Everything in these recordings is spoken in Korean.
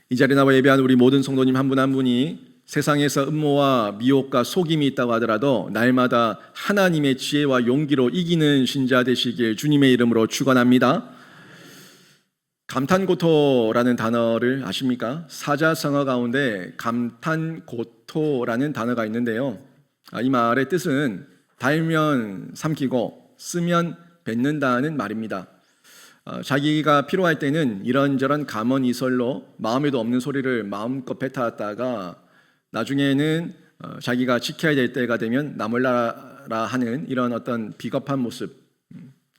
이 자리에 나와 예배한 우리 모든 성도님 한 분 한 분이 세상에서 음모와 미혹과 속임이 있다고 하더라도 날마다 하나님의 지혜와 용기로 이기는 신자 되시길 주님의 이름으로 축원합니다. 감탄고토라는 단어를 아십니까? 사자성어 가운데 감탄고토라는 단어가 있는데요. 이 말의 뜻은 달면 삼키고 쓰면 뱉는다는 말입니다. 자기가 필요할 때는 이런저런 감언이설로 마음에도 없는 소리를 마음껏 뱉었다가 나중에는 자기가 지켜야 될 때가 되면 나몰라라 하는 이런 어떤 비겁한 모습,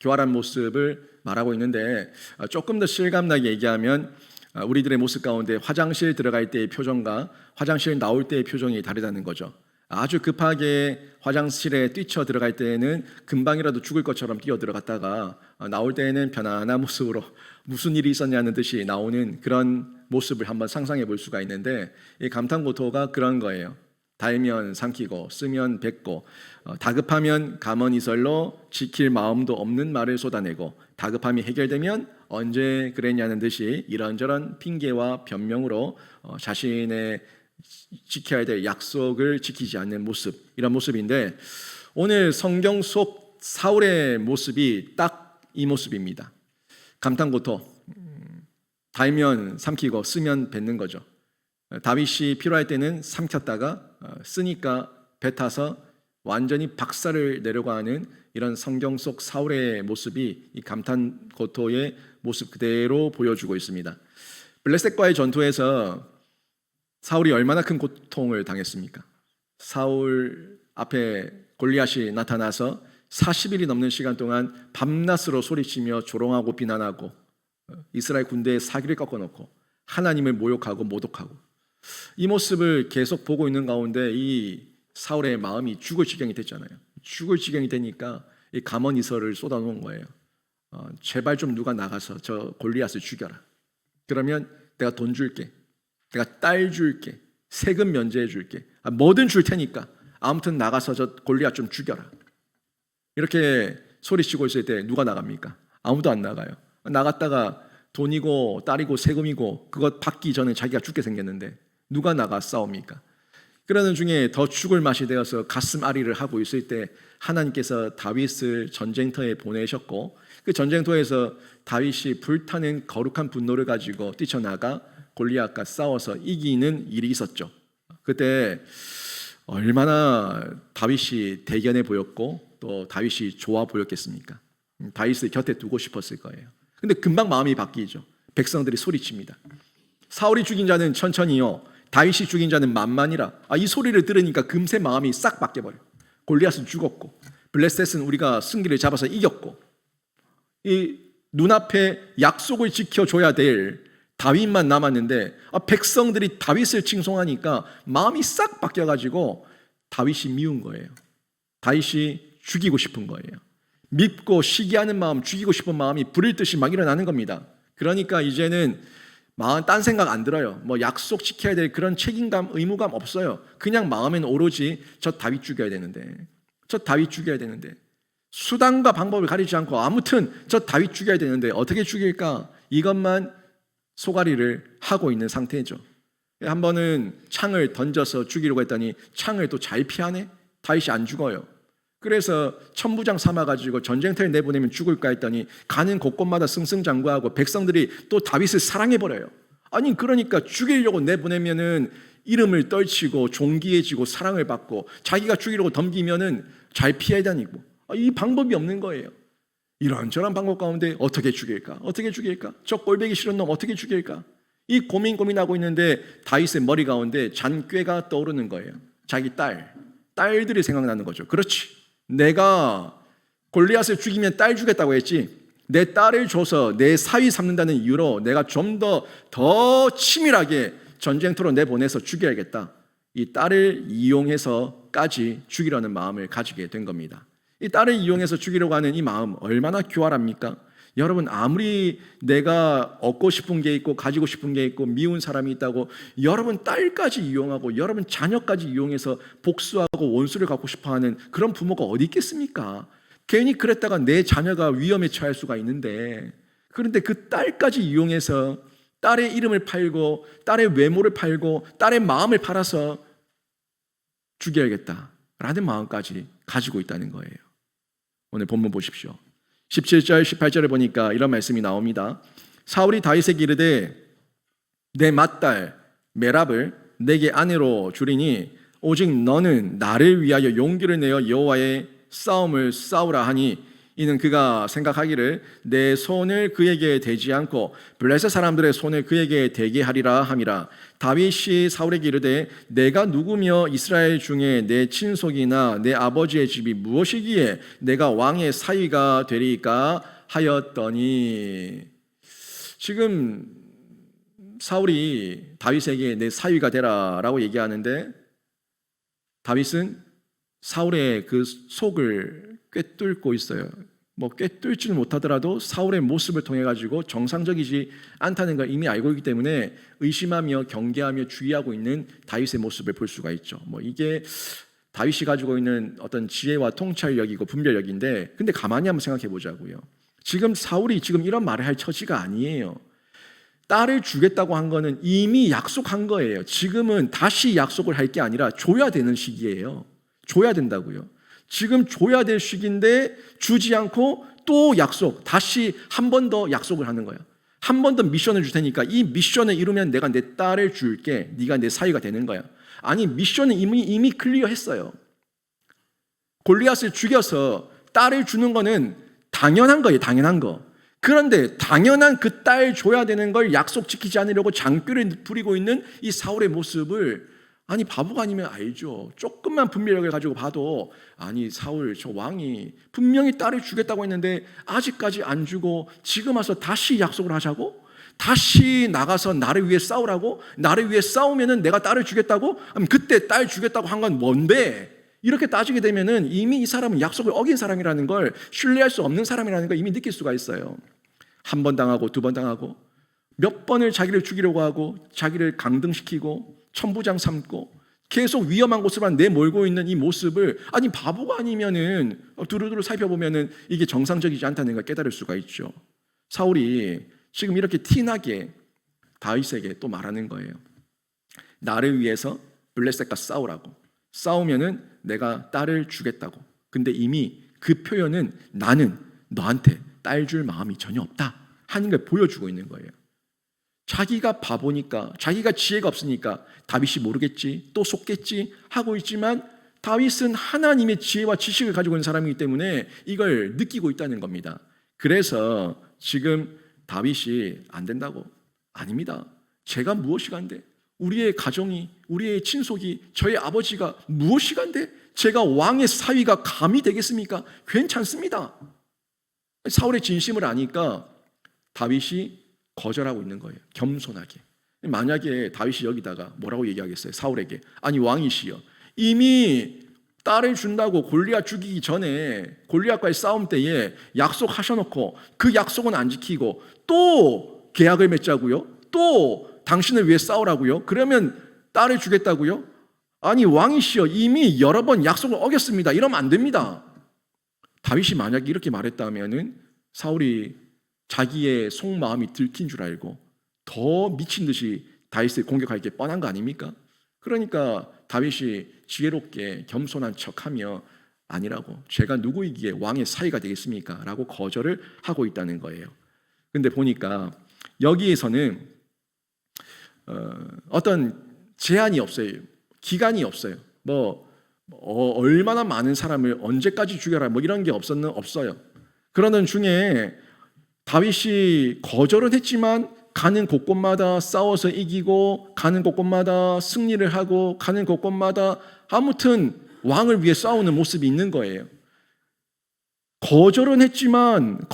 교활한 모습을 말하고 있는데, 조금 더 실감나게 얘기하면 우리들의 모습 가운데 화장실 들어갈 때의 표정과 화장실 나올 때의 표정이 다르다는 거죠. 아주 급하게 화장실에 뛰쳐 들어갈 때는 금방이라도 죽을 것처럼 뛰어 들어갔다가 나올 때는 편안한 모습으로 무슨 일이 있었냐는 듯이 나오는 그런 모습을 한번 상상해 볼 수가 있는데, 이 감탄고토가 그런 거예요. 달면 삼키고 쓰면 뱉고 다급하면 감언이설로 지킬 마음도 없는 말을 쏟아내고 다급함이 해결되면 언제 그랬냐는 듯이 이런저런 핑계와 변명으로 자신의 지켜야 될 약속을 지키지 않는 모습, 이런 모습인데, 오늘 성경 속 사울의 모습이 딱 이 모습입니다. 감탄고토, 달면 삼키고 쓰면 뱉는 거죠. 다윗이 필요할 때는 삼켰다가 쓰니까 뱉어서 완전히 박살을 내려고 하는 이런 성경 속 사울의 모습이 이 감탄고토의 모습 그대로 보여주고 있습니다. 블레셋과의 전투에서 사울이 얼마나 큰 고통을 당했습니까? 사울 앞에 골리앗이 나타나서 40일이 넘는 시간 동안 밤낮으로 소리치며 조롱하고 비난하고 이스라엘 군대의 사기를 꺾어놓고 하나님을 모욕하고 모독하고, 이 모습을 계속 보고 있는 가운데 이 사울의 마음이 죽을 지경이 됐잖아요. 죽을 지경이 되니까 이 감언이설을 쏟아놓은 거예요. 제발 좀 누가 나가서 저 골리앗을 죽여라. 그러면 내가 돈 줄게, 내가 딸 줄게, 세금 면제해 줄게, 뭐든 줄 테니까 아무튼 나가서 저 골리앗 좀 죽여라. 이렇게 소리치고 있을 때 누가 나갑니까? 아무도 안 나가요. 나갔다가 돈이고 딸이고 세금이고 그것 받기 전에 자기가 죽게 생겼는데 누가 나가 싸웁니까? 그러는 중에 더 죽을 맛이 되어서 가슴 아리를 하고 있을 때 하나님께서 다윗을 전쟁터에 보내셨고, 그 전쟁터에서 다윗이 불타는 거룩한 분노를 가지고 뛰쳐나가 골리앗과 싸워서 이기는 일이 있었죠. 그때 얼마나 다윗이 대견해 보였고 또 다윗이 좋아 보였겠습니까? 다윗을 곁에 두고 싶었을 거예요. 근데 금방 마음이 바뀌죠. 백성들이 소리칩니다. 사울이 죽인 자는 천천히요, 다윗이 죽인 자는 만만이라. 이 소리를 들으니까 금세 마음이 싹 바뀌어버려요. 골리앗은 죽었고 블레셋은 우리가 승기를 잡아서 이겼고, 이 눈앞에 약속을 지켜줘야 될 다윗만 남았는데 백성들이 다윗을 칭송하니까 마음이 싹 바뀌어가지고 다윗이 미운 거예요. 다윗이 죽이고 싶은 거예요. 밉고 시기하는 마음, 죽이고 싶은 마음이 불을 듯이 막 일어나는 겁니다. 그러니까 이제는 마음 딴 생각 안 들어요. 뭐 약속 지켜야 될 그런 책임감, 의무감 없어요. 그냥 마음에는 오로지 저 다윗 죽여야 되는데, 저 다윗 죽여야 되는데, 수단과 방법을 가리지 않고 아무튼 저 다윗 죽여야 되는데 어떻게 죽일까, 이것만 소가리를 하고 있는 상태죠. 한 번은 창을 던져서 죽이려고 했더니 창을 또 잘 피하네. 다윗이 안 죽어요. 그래서 천부장 삼아가지고 전쟁터에 내보내면 죽을까 했더니 가는 곳곳마다 승승장구하고 백성들이 또 다윗을 사랑해버려요. 아니 그러니까 죽이려고 내보내면은 이름을 떨치고 존귀해지고 사랑을 받고, 자기가 죽이려고 덤기면은 잘 피해 다니고, 이 방법이 없는 거예요. 이런저런 방법 가운데 어떻게 죽일까? 어떻게 죽일까? 저 꼴보기 싫은 놈 어떻게 죽일까? 이 고민하고 있는데 다윗의 머리 가운데 잔꾀가 떠오르는 거예요. 자기 딸들이 생각나는 거죠. 그렇지, 내가 골리앗을 죽이면 딸 주겠다고 했지, 내 딸을 줘서 내 사위 삼는다는 이유로 내가 좀 더 치밀하게 전쟁터로 내보내서 죽여야겠다. 이 딸을 이용해서까지 죽이려는 마음을 가지게 된 겁니다. 이 딸을 이용해서 죽이려고 하는 이 마음 얼마나 교활합니까? 여러분, 아무리 내가 얻고 싶은 게 있고 가지고 싶은 게 있고 미운 사람이 있다고 여러분 딸까지 이용하고 여러분 자녀까지 이용해서 복수하고 원수를 갖고 싶어하는 그런 부모가 어디 있겠습니까? 괜히 그랬다가 내 자녀가 위험에 처할 수가 있는데, 그런데 그 딸까지 이용해서 딸의 이름을 팔고 딸의 외모를 팔고 딸의 마음을 팔아서 죽여야겠다라는 마음까지 가지고 있다는 거예요. 오늘 본문 보십시오. 17절 18절에 보니까 이런 말씀이 나옵니다. 사울이 다윗에게 이르되 내 맏딸 메랍을 내게 아내로 주리니 오직 너는 나를 위하여 용기를 내어 여호와의 싸움을 싸우라 하니 이는 그가 생각하기를 내 손을 그에게 대지 않고 블레셋 사람들의 손을 그에게 대게 하리라 함이라. 다윗이 사울에게 이르되 내가 누구며 이스라엘 중에 내 친속이나 내 아버지의 집이 무엇이기에 내가 왕의 사위가 되리까 하였더니, 지금 사울이 다윗에게 내 사위가 되라라고 얘기하는데 다윗은 사울의 그 속을 꿰뚫고 있어요. 뭐 꿰뚫지는 못하더라도 사울의 모습을 통해 가지고 정상적이지 않다는 걸 이미 알고 있기 때문에 의심하며 경계하며 주의하고 있는 다윗의 모습을 볼 수가 있죠. 뭐 이게 다윗이 가지고 있는 어떤 지혜와 통찰력이고 분별력인데, 근데 가만히 한번 생각해 보자고요. 지금 사울이 지금 이런 말을 할 처지가 아니에요. 딸을 주겠다고 한 거는 이미 약속한 거예요. 지금은 다시 약속을 할 게 아니라 줘야 되는 시기예요. 줘야 된다고요. 지금 줘야 될 시기인데 주지 않고 또 약속, 다시 한 번 더 약속을 하는 거예요. 한 번 더 미션을 줄 테니까 이 미션을 이루면 내가 내 딸을 줄게. 네가 내 사위가 되는 거야. 아니, 미션은 이미 클리어했어요. 골리앗을 죽여서 딸을 주는 거는 당연한 거예요. 당연한 거. 그런데 당연한 그 딸 줘야 되는 걸 약속 지키지 않으려고 장꾀를 부리고 있는 이 사울의 모습을, 아니 바보가 아니면 알죠. 조금만 분별력을 가지고 봐도, 아니 사울 저 왕이 분명히 딸을 주겠다고 했는데 아직까지 안 주고 지금 와서 다시 약속을 하자고? 다시 나가서 나를 위해 싸우라고? 나를 위해 싸우면은 내가 딸을 주겠다고? 그럼 그때 딸 주겠다고 한 건 뭔데? 이렇게 따지게 되면은 이미 이 사람은 약속을 어긴 사람이라는 걸, 신뢰할 수 없는 사람이라는 걸 이미 느낄 수가 있어요. 한 번 당하고 두 번 당하고 몇 번을 자기를 죽이려고 하고 자기를 강등시키고 천부장 삼고 계속 위험한 곳으로만 내몰고 있는 이 모습을, 아니 바보가 아니면은 두루두루 살펴보면은 이게 정상적이지 않다는 걸 깨달을 수가 있죠. 사울이 지금 이렇게 티나게 다윗에게 또 말하는 거예요. 나를 위해서 블레셋과 싸우라고. 싸우면은 내가 딸을 주겠다고. 근데 이미 그 표현은 나는 너한테 딸 줄 마음이 전혀 없다 하는 걸 보여주고 있는 거예요. 자기가 바보니까, 자기가 지혜가 없으니까 다윗이 모르겠지, 또 속겠지 하고 있지만 다윗은 하나님의 지혜와 지식을 가지고 있는 사람이기 때문에 이걸 느끼고 있다는 겁니다. 그래서 지금 다윗이 안 된다고, 아닙니다. 제가 무엇이간데, 우리의 가정이, 우리의 친속이, 저의 아버지가 무엇이간데 제가 왕의 사위가 감히 되겠습니까? 괜찮습니다. 사울의 진심을 아니까 다윗이 거절하고 있는 거예요. 겸손하게. 만약에 다윗이 여기다가 뭐라고 얘기하겠어요? 사울에게, 아니 왕이시여, 이미 딸을 준다고 골리앗 죽이기 전에 골리앗과의 싸움 때에 약속하셔놓고 그 약속은 안 지키고 또 계약을 맺자고요? 또 당신을 위해 싸우라고요? 그러면 딸을 주겠다고요? 아니 왕이시여, 이미 여러 번 약속을 어겼습니다. 이러면 안 됩니다. 다윗이 만약에 이렇게 말했다면 사울이 자기의 속마음이 들킨 줄 알고 더 미친 듯이 다윗을 공격할 게 뻔한 거 아닙니까? 그러니까 다윗이 지혜롭게 겸손한 척하며, 아니라고, 제가 누구이기에 왕의 사위가 되겠습니까? 라고 거절을 하고 있다는 거예요. 근데 보니까 여기에서는 어떤 제한이 없어요. 기간이 없어요. 얼마나 많은 사람을 언제까지 죽여라 뭐 이런 게 없어요. 그러는 중에 다윗이 거절은 했지만 가는 곳곳마다 싸워서 이기고, 가는 곳곳마다 승리를 하고, 가는 곳곳마다 아무튼 왕을 위해 싸우는 모습이 있는 거예요. 거절은 했지만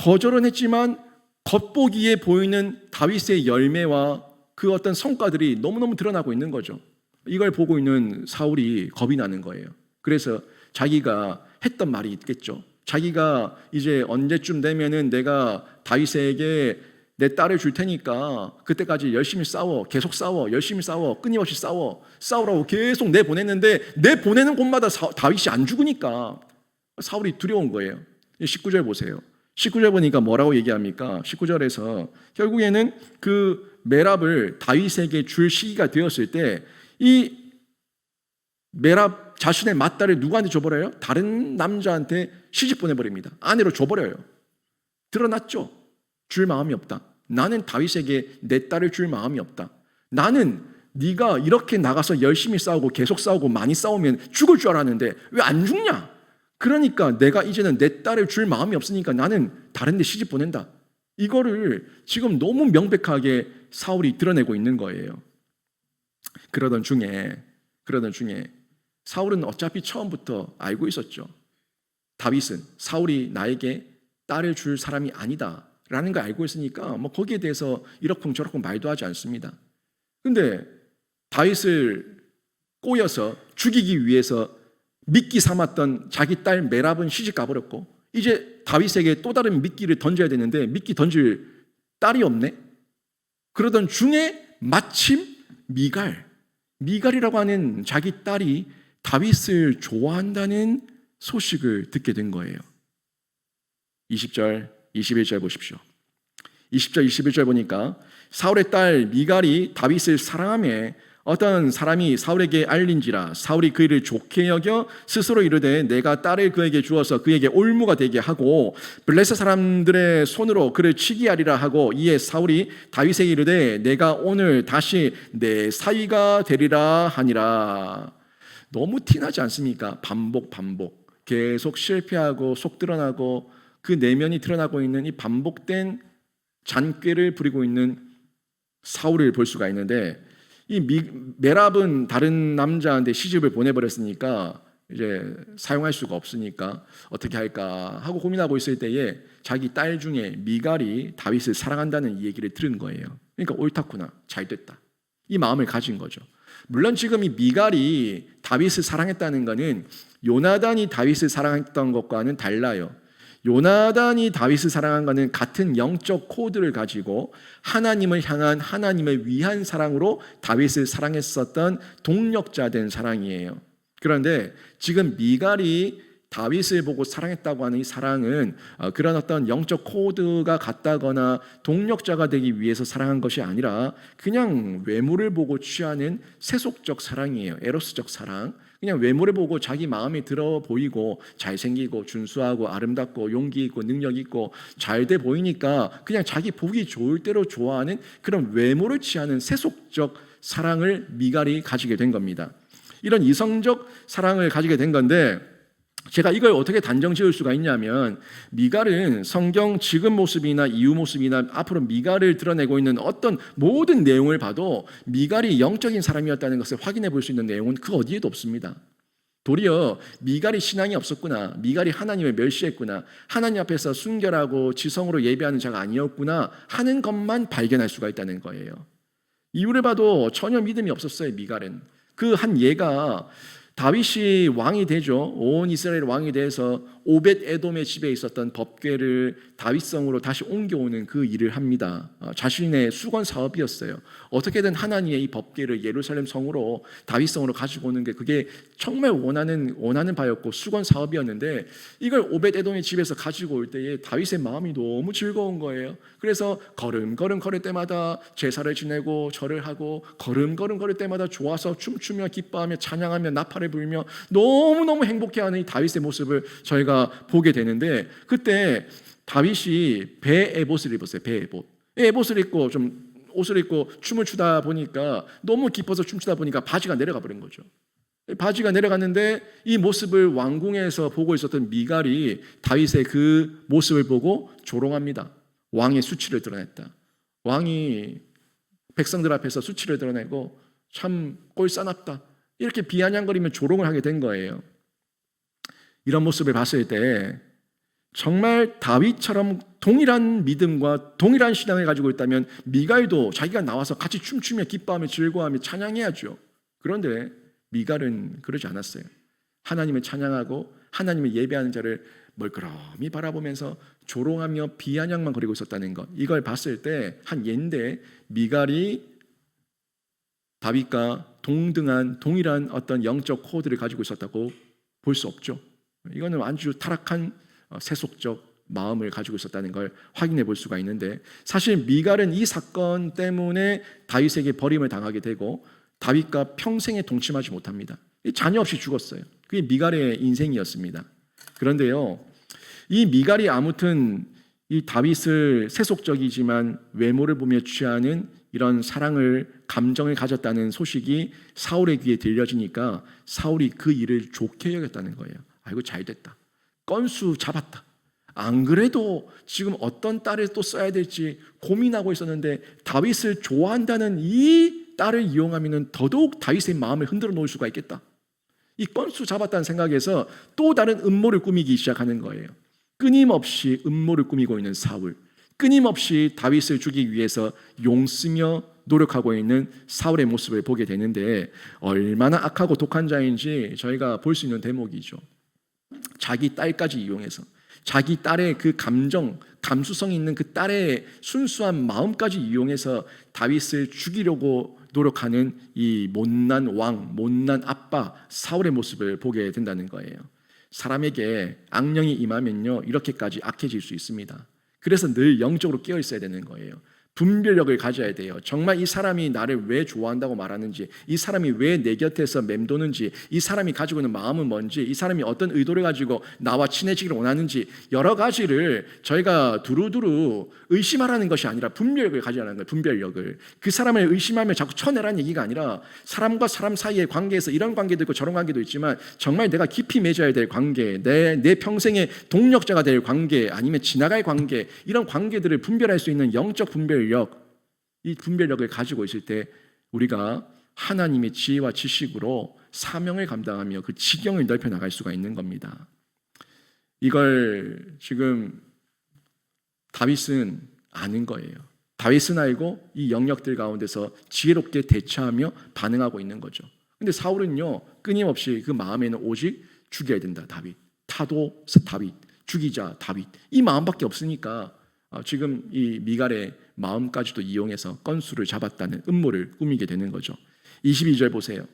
겉보기에 보이는 다윗의 열매와 그 어떤 성과들이 너무너무 드러나고 있는 거죠. 이걸 보고 있는 사울이 겁이 나는 거예요. 그래서 자기가 했던 말이 있겠죠. 자기가 이제 언제쯤 되면은 내가 다윗에게 내 딸을 줄 테니까 그때까지 열심히 싸워, 계속 싸워, 열심히 싸워, 끊임없이 싸우라고 계속 내보냈는데, 내보내는 곳마다 다윗이 안 죽으니까 사울이 두려운 거예요. 19절 보세요. 19절 보니까 뭐라고 얘기합니까? 19절에서 결국에는 그 메랍을 다윗에게 줄 시기가 되었을 때 이 메랍 자신의 맏딸을 누구한테 줘버려요? 다른 남자한테 시집 보내버립니다. 아내로 줘버려요. 드러났죠? 줄 마음이 없다. 나는 다윗에게 내 딸을 줄 마음이 없다. 나는 네가 이렇게 나가서 열심히 싸우고 계속 싸우고 많이 싸우면 죽을 줄 알았는데 왜 안 죽냐? 그러니까 내가 이제는 내 딸을 줄 마음이 없으니까 나는 다른 데 시집 보낸다. 이거를 지금 너무 명백하게 사울이 드러내고 있는 거예요. 그러던 중에 사울은 어차피 처음부터 알고 있었죠. 다윗은 사울이 나에게 딸을 줄 사람이 아니다 라는 걸 알고 있으니까 뭐 거기에 대해서 이러쿵저러쿵 말도 하지 않습니다. 근데 다윗을 꼬여서 죽이기 위해서 미끼 삼았던 자기 딸 메랍은 시집 가버렸고 이제 다윗에게 또 다른 미끼를 던져야 되는데 미끼 던질 딸이 없네. 그러던 중에 마침 미갈이라고 하는 자기 딸이 다윗을 좋아한다는 소식을 듣게 된 거예요. 20절, 21절 보십시오. 20절, 21절 보니까 사울의 딸 미갈이 다윗을 사랑하며 어떤 사람이 사울에게 알린지라 사울이 그 일을 좋게 여겨 스스로 이르되 내가 딸을 그에게 주어서 그에게 올무가 되게 하고 블레셋 사람들의 손으로 그를 치게 하리라 하고 이에 사울이 다윗에게 이르되 내가 오늘 다시 내 사위가 되리라 하니라. 너무 티나지 않습니까? 반복 계속 실패하고 속 드러나고 그 내면이 드러나고 있는 이 반복된 잔꾀를 부리고 있는 사울을 볼 수가 있는데 이 메랍은 다른 남자한테 시집을 보내버렸으니까 이제 사용할 수가 없으니까 어떻게 할까 하고 고민하고 있을 때에 자기 딸 중에 미갈이 다윗을 사랑한다는 이 얘기를 들은 거예요. 그러니까 옳다구나, 잘됐다, 이 마음을 가진 거죠. 물론 지금 이 미갈이 다윗을 사랑했다는 것은 요나단이 다윗을 사랑했던 것과는 달라요. 요나단이 다윗을 사랑한 것은 같은 영적 코드를 가지고 하나님을 향한 하나님을 위한 사랑으로 다윗을 사랑했었던 동력자된 사랑이에요. 그런데 지금 미갈이 다윗을 보고 사랑했다고 하는 이 사랑은 그런 어떤 영적 코드가 같다거나 동력자가 되기 위해서 사랑한 것이 아니라 그냥 외모를 보고 취하는 세속적 사랑이에요. 에로스적 사랑. 그냥 외모를 보고 자기 마음에 들어 보이고 잘생기고 준수하고 아름답고 용기 있고 능력 있고 잘돼 보이니까 그냥 자기 보기 좋을 대로 좋아하는 그런 외모를 취하는 세속적 사랑을 미갈이 가지게 된 겁니다. 이런 이성적 사랑을 가지게 된 건데 제가 이걸 어떻게 단정 지을 수가 있냐면 미갈은 성경 지금 모습이나 이후 모습이나 앞으로 미갈을 드러내고 있는 어떤 모든 내용을 봐도 미갈이 영적인 사람이었다는 것을 확인해 볼 수 있는 내용은 그 어디에도 없습니다. 도리어 미갈이 신앙이 없었구나, 미갈이 하나님을 멸시했구나, 하나님 앞에서 순결하고 지성으로 예배하는 자가 아니었구나 하는 것만 발견할 수가 있다는 거예요. 이유를 봐도 전혀 믿음이 없었어요. 미갈은 그 한 예가 다윗이 왕이 되죠. 온 이스라엘 왕이 돼서 오벳 에돔의 집에 있었던 법궤를 다윗성으로 다시 옮겨오는 그 일을 합니다. 자신의 수건 사업이었어요. 어떻게든 하나님의 이 법궤를 예루살렘 성으로 다윗성으로 가지고 오는 게 그게 정말 원하는 바였고 수건 사업이었는데 이걸 오벳 에돔의 집에서 가지고 올 때에 다윗의 마음이 너무 즐거운 거예요. 그래서 걸음걸음 걸을 때마다 제사를 지내고 절을 하고 걸음걸음 걸을 때마다 좋아서 춤추며 기뻐하며 찬양하며 나팔을 불며 너무너무 행복해하는 이 다윗의 모습을 저희가 보게 되는데 그때 다윗이 배 에봇을 입었어요. 배 에봇. 에봇을 입고 좀 옷을 입고 춤을 추다 보니까 너무 기뻐서 춤추다 보니까 바지가 내려가 버린 거죠. 바지가 내려갔는데 이 모습을 왕궁에서 보고 있었던 미갈이 다윗의 그 모습을 보고 조롱합니다. 왕의 수치를 드러냈다. 왕이 백성들 앞에서 수치를 드러내고 참 꼴싸납다. 이렇게 비아냥거리며 조롱을 하게 된 거예요. 이런 모습을 봤을 때 정말 다윗처럼 동일한 믿음과 동일한 신앙을 가지고 있다면 미갈도 자기가 나와서 같이 춤추며 기뻐하며 즐거워하며 찬양해야죠. 그런데 미갈은 그러지 않았어요. 하나님을 찬양하고 하나님을 예배하는 자를 멀끄러미 바라보면서 조롱하며 비아냥만 거리고 있었다는 것, 이걸 봤을 때 한 예인데 미갈이 다윗과 동등한 동일한 어떤 영적 코드를 가지고 있었다고 볼 수 없죠. 이거는 아주 타락한 세속적 마음을 가지고 있었다는 걸 확인해 볼 수가 있는데, 사실 미갈은 이 사건 때문에 다윗에게 버림을 당하게 되고 다윗과 평생에 동침하지 못합니다. 자녀 없이 죽었어요. 그게 미갈의 인생이었습니다. 그런데요, 이 미갈이 아무튼 이 다윗을 세속적이지만 외모를 보며 취하는 이런 사랑을, 감정을 가졌다는 소식이 사울의 귀에 들려지니까 사울이 그 일을 좋게 여겼다는 거예요. 아이고, 잘 됐다. 건수 잡았다. 안 그래도 지금 어떤 딸을 또 써야 될지 고민하고 있었는데 다윗을 좋아한다는 이 딸을 이용하면 더더욱 다윗의 마음을 흔들어 놓을 수가 있겠다. 이 건수 잡았다는 생각에서 또 다른 음모를 꾸미기 시작하는 거예요. 끊임없이 음모를 꾸미고 있는 사울, 끊임없이 다윗을 죽이기 위해서 용쓰며 노력하고 있는 사울의 모습을 보게 되는데, 얼마나 악하고 독한 자인지 저희가 볼 수 있는 대목이죠. 자기 딸까지 이용해서, 자기 딸의 그 감정, 감수성 있는 그 딸의 순수한 마음까지 이용해서 다윗을 죽이려고 노력하는 이 못난 왕, 못난 아빠 사울의 모습을 보게 된다는 거예요. 사람에게 악령이 임하면요, 이렇게까지 악해질 수 있습니다. 그래서 늘 영적으로 깨어 있어야 되는 거예요. 분별력을 가져야 돼요. 정말 이 사람이 나를 왜 좋아한다고 말하는지, 이 사람이 왜 내 곁에서 맴도는지, 이 사람이 가지고 있는 마음은 뭔지, 이 사람이 어떤 의도를 가지고 나와 친해지기를 원하는지, 여러 가지를 저희가 두루두루 의심하라는 것이 아니라 분별력을 가져라는 거예요. 분별력을. 그 사람을 의심하며 자꾸 쳐내라는 얘기가 아니라 사람과 사람 사이의 관계에서 이런 관계도 있고 저런 관계도 있지만 정말 내가 깊이 맺어야 될 관계, 내 평생의 동력자가 될 관계, 아니면 지나갈 관계, 이런 관계들을 분별할 수 있는 영적 분별력, 이 분별력을 가지고 있을 때 우리가 하나님의 지혜와 지식으로 사명을 감당하며 그 지경을 넓혀 나갈 수가 있는 겁니다. 이걸 지금 다윗은 아는 거예요. 다윗은 알고 이 영역들 가운데서 지혜롭게 대처하며 반응하고 있는 거죠. 근데 사울은요, 끊임없이 그 마음에는 오직 죽여야 된다, 다윗. 타도 다윗, 죽이자 다윗. 이 마음밖에 없으니까 지금 이 미갈의 마음까지도 이용해서 건수를 잡았다는 음모를 꾸미게 되는 거죠. 22절 보세요.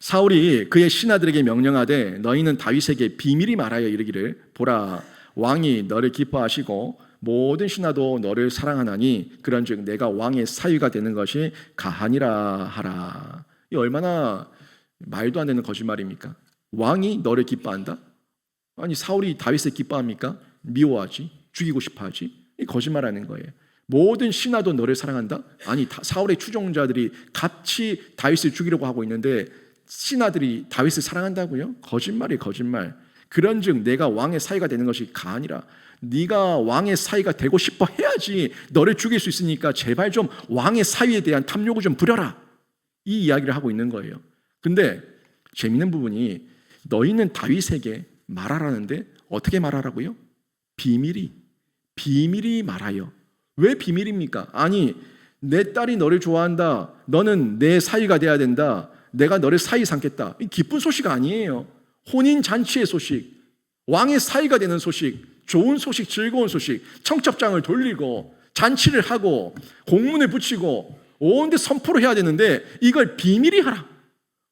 사울이 그의 신하들에게 명령하되 너희는 다윗에게 비밀히 말하여 이르기를, 보라, 왕이 너를 기뻐하시고 모든 신하도 너를 사랑하나니 그런즉 내가 왕의 사위가 되는 것이 가하니라 하라. 이 얼마나 말도 안 되는 거짓말입니까? 왕이 너를 기뻐한다? 아니, 사울이 다윗을 기뻐합니까? 미워하지, 죽이고 싶어하지. 이 거짓말하는 거예요. 모든 신하도 너를 사랑한다? 아니, 사울의 추종자들이 같이 다윗을 죽이려고 하고 있는데 신하들이 다윗을 사랑한다고요? 거짓말이에요, 거짓말. 그런즉 내가 왕의 사위가 되는 것이 가하니라. 네가 왕의 사위가 되고 싶어 해야지 너를 죽일 수 있으니까 제발 좀 왕의 사위에 대한 탐욕을 좀 부려라. 이 이야기를 하고 있는 거예요. 근데 재밌는 부분이 너희는 다윗에게 말하라는데 어떻게 말하라고요? 비밀이 말하여. 왜 비밀입니까? 아니, 내 딸이 너를 좋아한다. 너는 내 사위가 돼야 된다. 내가 너를 사위 삼겠다. 이 기쁜 소식 아니에요. 혼인잔치의 소식, 왕의 사위가 되는 소식, 좋은 소식, 즐거운 소식, 청첩장을 돌리고 잔치를 하고 공문을 붙이고 온데 선포를 해야 되는데 이걸 비밀이 하라.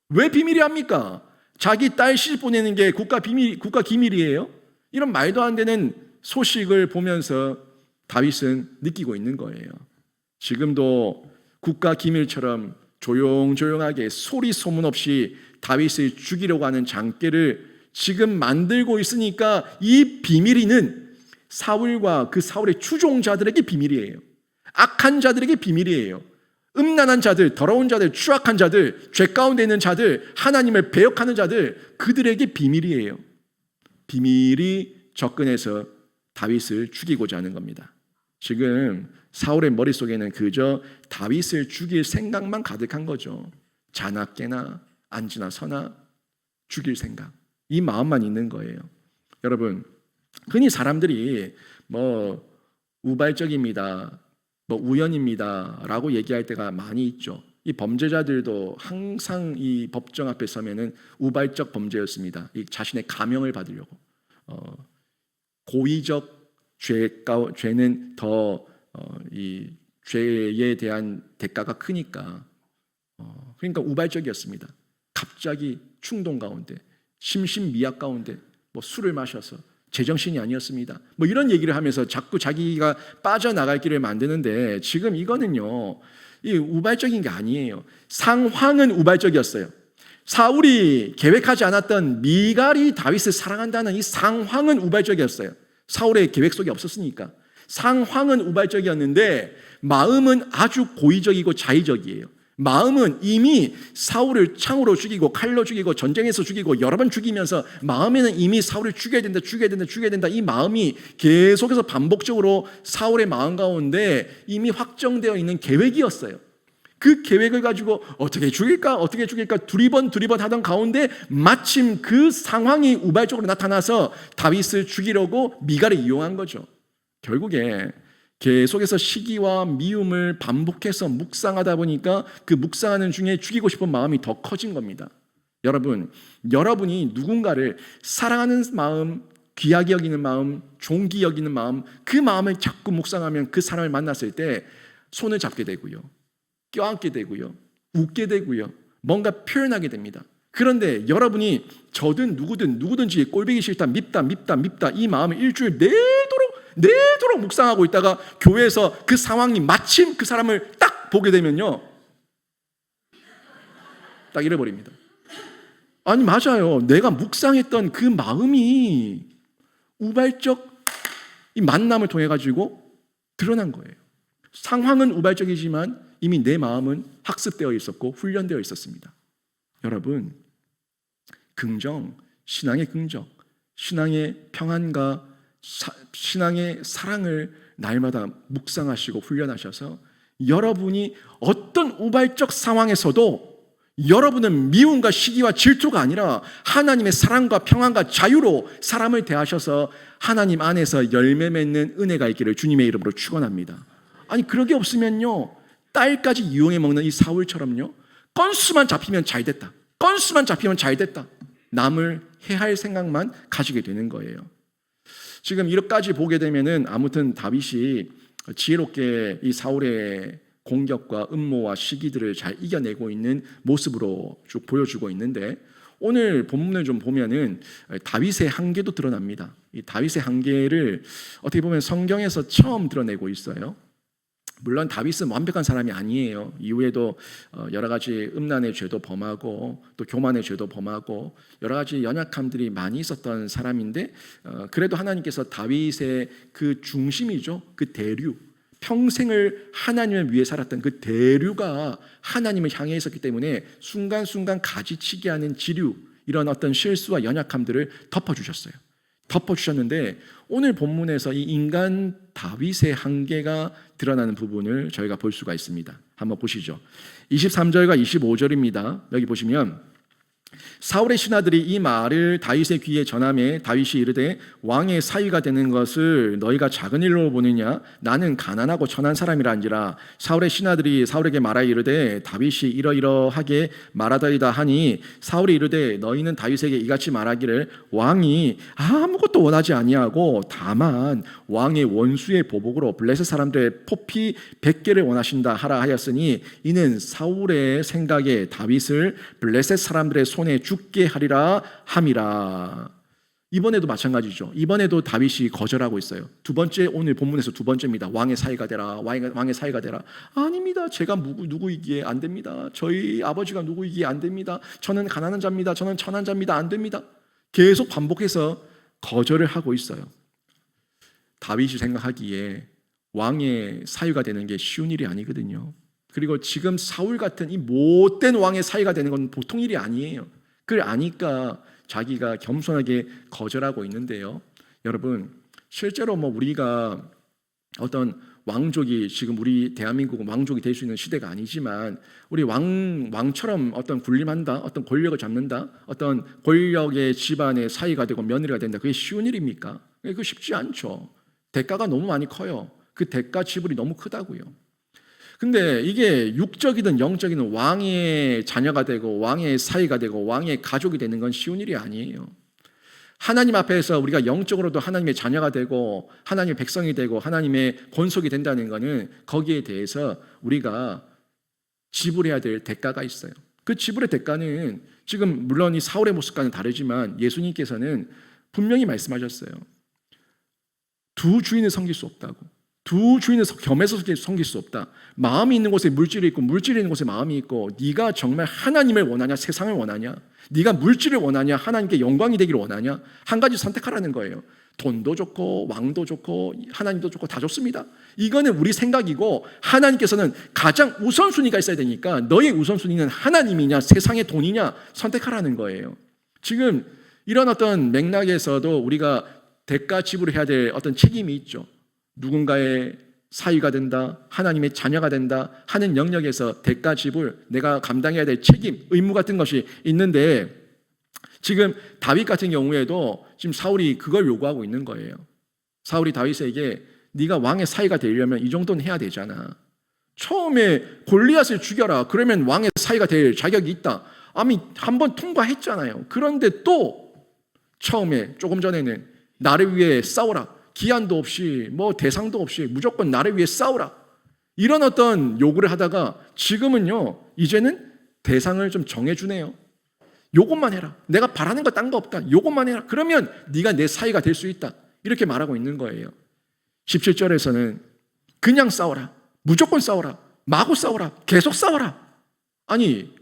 왜 비밀이 합니까? 자기 딸 시집 보내는 게 국가 기밀이에요? 이런 말도 안 되는 소식을 보면서 다윗은 느끼고 있는 거예요. 지금도 국가 기밀처럼 조용조용하게 소리 소문 없이 다윗을 죽이려고 하는 장깨를 지금 만들고 있으니까 이 비밀이는 사울과 그 사울의 추종자들에게 비밀이에요. 악한 자들에게 비밀이에요. 음란한 자들, 더러운 자들, 추악한 자들, 죄 가운데 있는 자들, 하나님을 배역하는 자들, 그들에게 비밀이에요. 비밀이 접근해서 다윗을 죽이고자 하는 겁니다. 지금 사울의 머릿속에는 그저 다윗을 죽일 생각만 가득한 거죠. 자나 깨나 앉으나 서나 죽일 생각, 이 마음만 있는 거예요. 여러분, 흔히 사람들이 우발적입니다, 우연입니다 라고 얘기할 때가 많이 있죠. 이 범죄자들도 항상 이 법정 앞에 서면은 우발적 범죄였습니다. 이 자신의 감형을 받으려고. 고의적 죄는 더 이 죄에 대한 대가가 크니까 그러니까 우발적이었습니다. 갑자기 충동 가운데, 심신미약 가운데 술을 마셔서 제정신이 아니었습니다. 뭐 이런 얘기를 하면서 자꾸 자기가 빠져나갈 길을 만드는데 지금 이거는요, 이 우발적인 게 아니에요. 상황은 우발적이었어요. 사울이 계획하지 않았던 미갈이 다윗을 사랑한다는 이 상황은 우발적이었어요. 사울의 계획 속에 없었으니까. 상황은 우발적이었는데 마음은 아주 고의적이고 자의적이에요. 마음은 이미 사울을 창으로 죽이고 칼로 죽이고 전쟁에서 죽이고 여러 번 죽이면서 마음에는 이미 사울을 죽여야 된다, 죽여야 된다, 죽여야 된다. 이 마음이 계속해서 반복적으로 사울의 마음 가운데 이미 확정되어 있는 계획이었어요. 그 계획을 가지고 어떻게 죽일까 두리번 하던 가운데 마침 그 상황이 우발적으로 나타나서 다윗을 죽이려고 미갈을 이용한 거죠. 결국에 계속해서 시기와 미움을 반복해서 묵상하다 보니까 그 묵상하는 중에 죽이고 싶은 마음이 더 커진 겁니다. 여러분이 누군가를 사랑하는 마음, 귀하게 여기는 마음, 존귀 여기는 마음, 그 마음을 자꾸 묵상하면 그 사람을 만났을 때 손을 잡게 되고요, 껴안게 되고요, 웃게 되고요, 뭔가 표현하게 됩니다. 그런데 여러분이 저든 누구든지 꼴보기 싫다, 밉다 이 마음을 일주일 내도록 묵상하고 있다가 교회에서 그 상황이 마침 그 사람을 딱 보게 되면요, 딱 잃어버립니다. 아니 맞아요. 내가 묵상했던 그 마음이 우발적 이 만남을 통해 가지고 드러난 거예요. 상황은 우발적이지만 이미 내 마음은 학습되어 있었고 훈련되어 있었습니다. 여러분, 신앙의 긍정, 신앙의 평안과 신앙의 사랑을 날마다 묵상하시고 훈련하셔서 여러분이 어떤 우발적 상황에서도 여러분은 미움과 시기와 질투가 아니라 하나님의 사랑과 평안과 자유로 사람을 대하셔서 하나님 안에서 열매 맺는 은혜가 있기를 주님의 이름으로 축원합니다. 아니 그러게 없으면요, 딸까지 이용해 먹는 이 사울처럼요, 건수만 잡히면 잘 됐다, 남을 해할 생각만 가지게 되는 거예요. 지금 이렇게까지 보게 되면은 아무튼 다윗이 지혜롭게 이 사울의 공격과 음모와 시기들을 잘 이겨내고 있는 모습으로 쭉 보여주고 있는데, 오늘 본문을 좀 보면은 다윗의 한계도 드러납니다. 이 다윗의 한계를 어떻게 보면 성경에서 처음 드러내고 있어요. 물론 다윗은 완벽한 사람이 아니에요. 이후에도 여러 가지 음란의 죄도 범하고 또 교만의 죄도 범하고 여러 가지 연약함들이 많이 있었던 사람인데, 그래도 하나님께서 다윗의 그 중심이죠, 그 대류, 평생을 하나님을 위해 살았던 그 대류가 하나님을 향해 있었기 때문에 순간순간 가지치게 하는 지류, 이런 어떤 실수와 연약함들을 덮어주셨는데 오늘 본문에서 이 인간 다윗의 한계가 드러나는 부분을 저희가 볼 수가 있습니다. 한번 보시죠. 23절과 25절입니다. 여기 보시면 사울의 신하들이 이 말을 다윗의 귀에 전하매 다윗이 이르되 왕의 사위가 되는 것을 너희가 작은 일로 보느냐? 나는 가난하고 천한 사람이란지라. 사울의 신하들이 사울에게 말하여 이르되 다윗이 이러이러하게 말하더이다 하니 사울이 이르되 너희는 다윗에게 이같이 말하기를 왕이 아무것도 원하지 아니하고 다만 왕의 원수의 보복으로 블레셋 사람들의 포피 100개를 원하신다 하라 하였으니 이는 사울의 생각에 다윗을 블레셋 사람들의 손에 죽게 하리라 함이라. 이번에도 마찬가지죠. 이번에도 다윗이 거절하고 있어요. 두 번째, 오늘 본문에서 두 번째입니다. 왕의 사위가 되라. 왕의 사위가 되라. 아닙니다. 제가 누구이기에 안 됩니다. 저희 아버지가 누구이기에 안 됩니다. 저는 가난한 자입니다. 저는 천한 자입니다. 안 됩니다. 계속 반복해서 거절을 하고 있어요. 다윗이 생각하기에 왕의 사위가 되는 게 쉬운 일이 아니거든요. 그리고 지금 사울 같은 이 못된 왕의 사위가 되는 건 보통 일이 아니에요. 그걸 아니까 자기가 겸손하게 거절하고 있는데요. 여러분, 실제로 우리가 어떤 왕족이, 지금 우리 대한민국은 왕족이 될 수 있는 시대가 아니지만 우리 왕처럼 어떤 군림한다, 어떤 권력을 잡는다, 어떤 권력의 집안의 사위가 되고 며느리가 된다, 그게 쉬운 일입니까? 그게 쉽지 않죠. 대가가 너무 많이 커요. 그 대가 지불이 너무 크다고요. 근데 이게 육적이든 영적이든 왕의 자녀가 되고 왕의 사위가 되고 왕의 가족이 되는 건 쉬운 일이 아니에요. 하나님 앞에서 우리가 영적으로도 하나님의 자녀가 되고 하나님의 백성이 되고 하나님의 권속이 된다는 것은 거기에 대해서 우리가 지불해야 될 대가가 있어요. 그 지불의 대가는 지금 물론 이 사울의 모습과는 다르지만 예수님께서는 분명히 말씀하셨어요. 두 주인을 섬길 수 없다고. 두 주인을 겸해서 섬길 수 없다. 마음이 있는 곳에 물질이 있고 물질이 있는 곳에 마음이 있고, 네가 정말 하나님을 원하냐 세상을 원하냐, 네가 물질을 원하냐 하나님께 영광이 되기를 원하냐, 한 가지 선택하라는 거예요. 돈도 좋고 왕도 좋고 하나님도 좋고 다 좋습니다. 이거는 우리 생각이고, 하나님께서는 가장 우선순위가 있어야 되니까 너의 우선순위는 하나님이냐 세상의 돈이냐 선택하라는 거예요. 지금 이런 어떤 맥락에서도 우리가 대가 지불해야 될 어떤 책임이 있죠. 누군가의 사위가 된다, 하나님의 자녀가 된다 하는 영역에서 대가 지불, 내가 감당해야 될 책임, 의무 같은 것이 있는데, 지금 다윗 같은 경우에도 지금 사울이 그걸 요구하고 있는 거예요. 사울이 다윗에게 네가 왕의 사위가 되려면 이 정도는 해야 되잖아. 처음에 골리앗을 죽여라, 그러면 왕의 사위가 될 자격이 있다. 아니, 한번 통과했잖아요. 그런데 또 처음에 조금 전에는 나를 위해 싸우라, 기한도 없이 뭐 대상도 없이 무조건 나를 위해 싸우라, 이런 어떤 요구를 하다가 지금은요, 이제는 대상을 좀 정해주네요. 요것만 해라, 내가 바라는 거 딴 거 없다, 요것만 해라, 그러면 네가 내 사이가 될 수 있다, 이렇게 말하고 있는 거예요. 17절에서는 그냥 싸워라, 무조건 싸워라, 마구 싸워라, 계속 싸워라. 아니,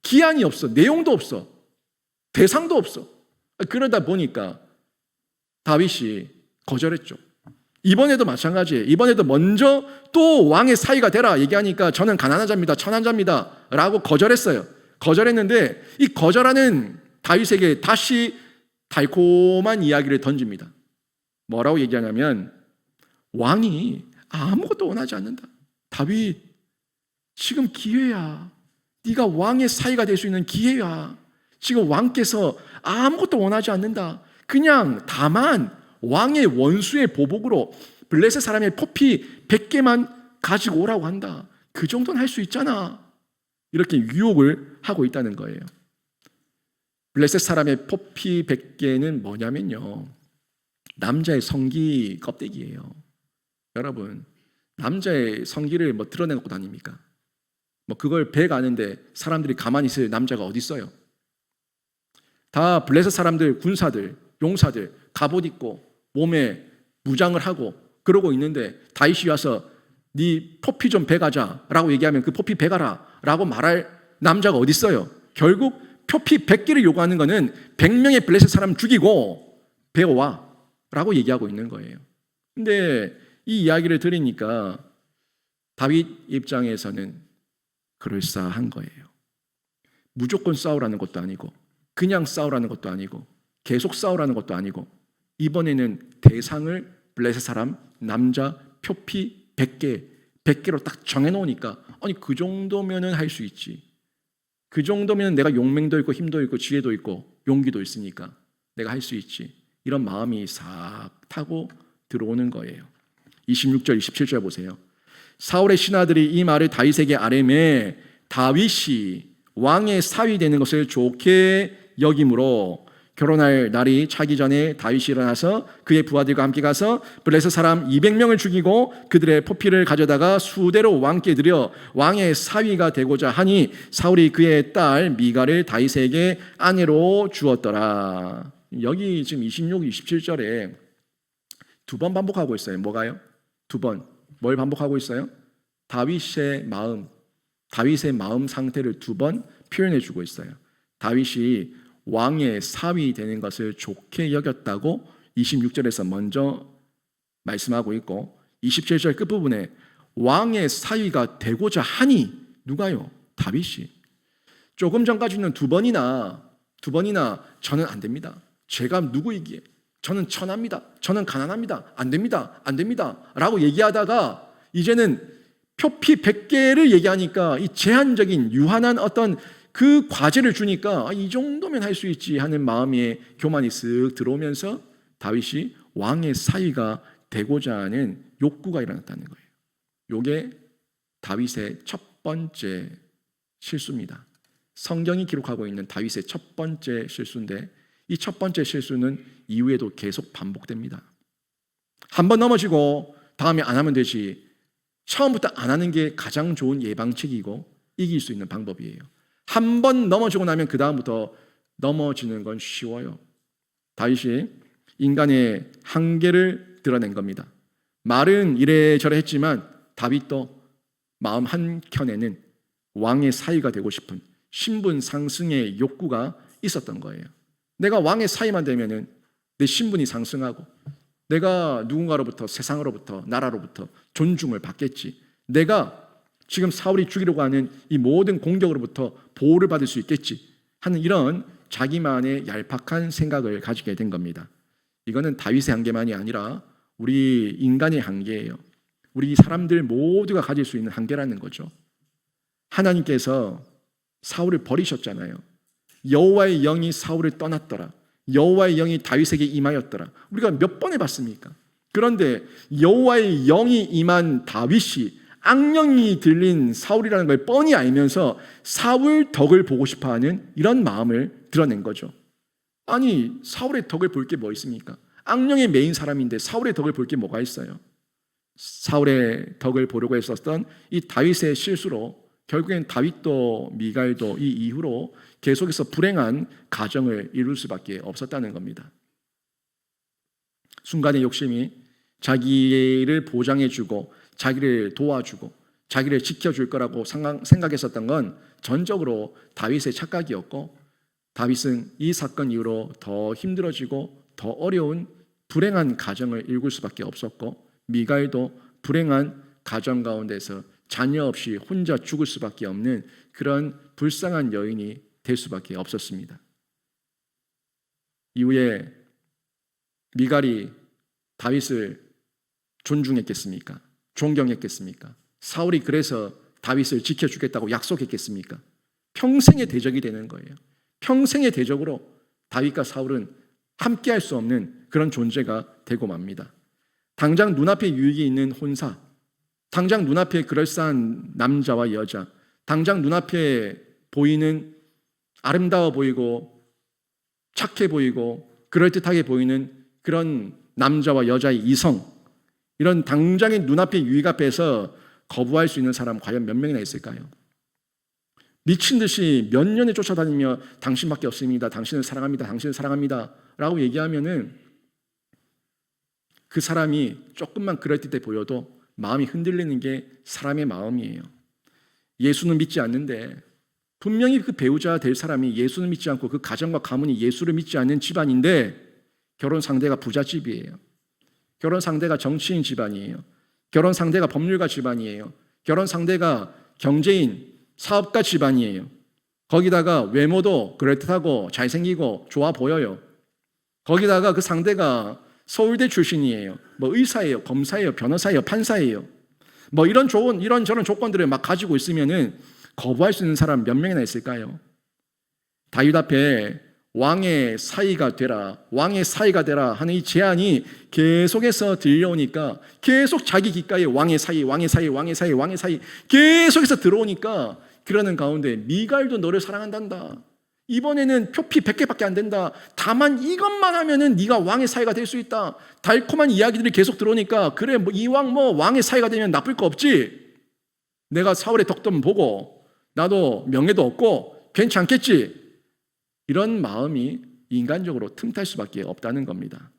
기한이 없어, 내용도 없어, 대상도 없어. 그러다 보니까 다윗이 거절했죠. 이번에도 마찬가지예요. 이번에도 먼저 또 왕의 사위가 되라 얘기하니까 저는 가난한 자입니다, 천한 자입니다 라고 거절했어요. 거절했는데 이 거절하는 다윗에게 다시 달콤한 이야기를 던집니다. 뭐라고 얘기하냐면, 왕이 아무것도 원하지 않는다. 다윗, 지금 기회야. 네가 왕의 사위가 될 수 있는 기회야. 지금 왕께서 아무것도 원하지 않는다. 그냥 다만 왕의 원수의 보복으로 블레셋 사람의 포피 100개만 가지고 오라고 한다. 그 정도는 할 수 있잖아. 이렇게 유혹을 하고 있다는 거예요. 블레셋 사람의 포피 100개는 뭐냐면요, 남자의 성기 껍데기예요. 여러분, 남자의 성기를 뭐 드러내놓고 다닙니까? 뭐 그걸 배가는데 사람들이 가만히 있을 남자가 어디 있어요? 다 블레셋 사람들, 군사들, 용사들 갑옷 입고 몸에 무장을 하고 그러고 있는데, 다윗이 와서 네 포피 좀 배가자 라고 얘기하면 그 포피 배가라 라고 말할 남자가 어디 있어요? 결국 표피 100개를 요구하는 것은 100명의 블레셋 사람 죽이고 배워와 라고 얘기하고 있는 거예요. 근데 이 이야기를 들으니까 다윗 입장에서는 그럴싸한 거예요. 무조건 싸우라는 것도 아니고, 그냥 싸우라는 것도 아니고, 계속 싸우라는 것도 아니고, 이번에는 대상을 블레셋 사람 남자 표피 100개로 딱 정해놓으니까, 아니 그 정도면은 할 수 있지, 그 정도면 내가 용맹도 있고 힘도 있고 지혜도 있고 용기도 있으니까 내가 할 수 있지, 이런 마음이 싹 타고 들어오는 거예요. 26절 27절 보세요. 사울의 신하들이 이 말을 다윗에게 아뢰매 다윗이 왕의 사위 되는 것을 좋게 여김으로 결혼할 날이 차기 전에 다윗이 일어나서 그의 부하들과 함께 가서 블레셋 사람 200명을 죽이고 그들의 포피를 가져다가 수대로 왕께 드려 왕의 사위가 되고자 하니 사울이 그의 딸 미갈을 다윗에게 아내로 주었더라. 여기 지금 26, 27절에 두 번 반복하고 있어요. 뭐가요? 두 번. 뭘 반복하고 있어요? 다윗의 마음 상태를 두 번 표현해 주고 있어요. 다윗이 왕의 사위 되는 것을 좋게 여겼다고 26절에서 먼저 말씀하고 있고, 27절 끝부분에 왕의 사위가 되고자 하니, 누가요? 다윗이. 조금 전까지는 두 번이나 저는 안 됩니다, 제가 누구이기에, 저는 천합니다, 저는 가난합니다, 안 됩니다 라고 얘기하다가 이제는 표피 100개를 얘기하니까 이 제한적인 유한한 어떤 그 과제를 주니까 이 정도면 할 수 있지 하는 마음의 교만이 쓱 들어오면서 다윗이 왕의 사위가 되고자 하는 욕구가 일어났다는 거예요. 이게 다윗의 첫 번째 실수입니다. 성경이 기록하고 있는 다윗의 첫 번째 실수인데, 이 첫 번째 실수는 이후에도 계속 반복됩니다. 한 번 넘어지고 다음에 안 하면 되지, 처음부터 안 하는 게 가장 좋은 예방책이고 이길 수 있는 방법이에요. 한 번 넘어지고 나면 그 다음부터 넘어지는 건 쉬워요. 다윗이 인간의 한계를 드러낸 겁니다. 말은 이래저래 했지만 다윗도 마음 한켠에는 왕의 사위가 되고 싶은 신분 상승의 욕구가 있었던 거예요. 내가 왕의 사위만 되면은 내 신분이 상승하고 내가 누군가로부터, 세상으로부터, 나라로부터 존중을 받겠지. 내가 지금 사울이 죽이려고 하는 이 모든 공격으로부터 보호를 받을 수 있겠지 하는 이런 자기만의 얄팍한 생각을 가지게 된 겁니다. 이거는 다윗의 한계만이 아니라 우리 인간의 한계예요. 우리 사람들 모두가 가질 수 있는 한계라는 거죠. 하나님께서 사울을 버리셨잖아요. 여호와의 영이 사울을 떠났더라. 여호와의 영이 다윗에게 임하였더라. 우리가 몇 번에 봤습니까? 그런데 여호와의 영이 임한 다윗이 악령이 들린 사울이라는 걸 뻔히 알면서 사울 덕을 보고 싶어하는 이런 마음을 드러낸 거죠. 아니, 사울의 덕을 볼 게 뭐 있습니까? 악령의 메인 사람인데 사울의 덕을 볼 게 뭐가 있어요? 사울의 덕을 보려고 했었던 이 다윗의 실수로 결국엔 다윗도 미갈도 이 이후로 계속해서 불행한 가정을 이룰 수밖에 없었다는 겁니다. 순간의 욕심이 자기를 보장해주고 자기를 도와주고 자기를 지켜줄 거라고 생각했었던 건 전적으로 다윗의 착각이었고, 다윗은 이 사건 이후로 더 힘들어지고 더 어려운 불행한 가정을 일굴 수밖에 없었고, 미갈도 불행한 가정 가운데서 자녀 없이 혼자 죽을 수밖에 없는 그런 불쌍한 여인이 될 수밖에 없었습니다. 이후에 미갈이 다윗을 존중했겠습니까? 존경했겠습니까? 사울이 그래서 다윗을 지켜주겠다고 약속했겠습니까? 평생의 대적이 되는 거예요. 평생의 대적으로 다윗과 사울은 함께할 수 없는 그런 존재가 되고 맙니다. 당장 눈앞에 유익이 있는 혼사, 당장 눈앞에 그럴싸한 남자와 여자, 당장 눈앞에 보이는 아름다워 보이고 착해 보이고 그럴듯하게 보이는 그런 남자와 여자의 이성, 이런 당장의 눈앞의 유익 앞에서 거부할 수 있는 사람 과연 몇 명이나 있을까요? 미친 듯이 몇 년을 쫓아다니며 당신밖에 없습니다, 당신을 사랑합니다, 당신을 사랑합니다 라고 얘기하면은 그 사람이 조금만 그럴듯해 보여도 마음이 흔들리는 게 사람의 마음이에요. 예수는 믿지 않는데 분명히 그 배우자 될 사람이 예수는 믿지 않고 그 가정과 가문이 예수를 믿지 않는 집안인데 결혼 상대가 부잣집이에요. 결혼 상대가 정치인 집안이에요. 결혼 상대가 법률가 집안이에요. 결혼 상대가 경제인, 사업가 집안이에요. 거기다가 외모도 그럴듯하고 잘생기고 좋아 보여요. 거기다가 그 상대가 서울대 출신이에요. 뭐 의사예요, 검사예요, 변호사예요, 판사예요. 뭐 이런저런 조건들을 막 가지고 있으면은 거부할 수 있는 사람 몇 명이나 있을까요? 다윗 앞에 왕의 사위가 되라, 왕의 사위가 되라 하는 이 제안이 계속해서 들려오니까 계속 자기 귓가에 왕의 사위, 왕의 사위, 왕의 사위, 왕의 사위 계속해서 들어오니까 그러는 가운데 미갈도 너를 사랑한단다. 이번에는 표피 100개밖에 안 된다. 다만 이것만 하면은 네가 왕의 사위가 될 수 있다. 달콤한 이야기들이 계속 들어오니까 그래, 뭐 이왕 뭐 왕의 사위가 되면 나쁠 거 없지. 내가 사울의 덕도 보고 나도 명예도 얻고 괜찮겠지. 이런 마음이 인간적으로 틈탈 수밖에 없다는 겁니다.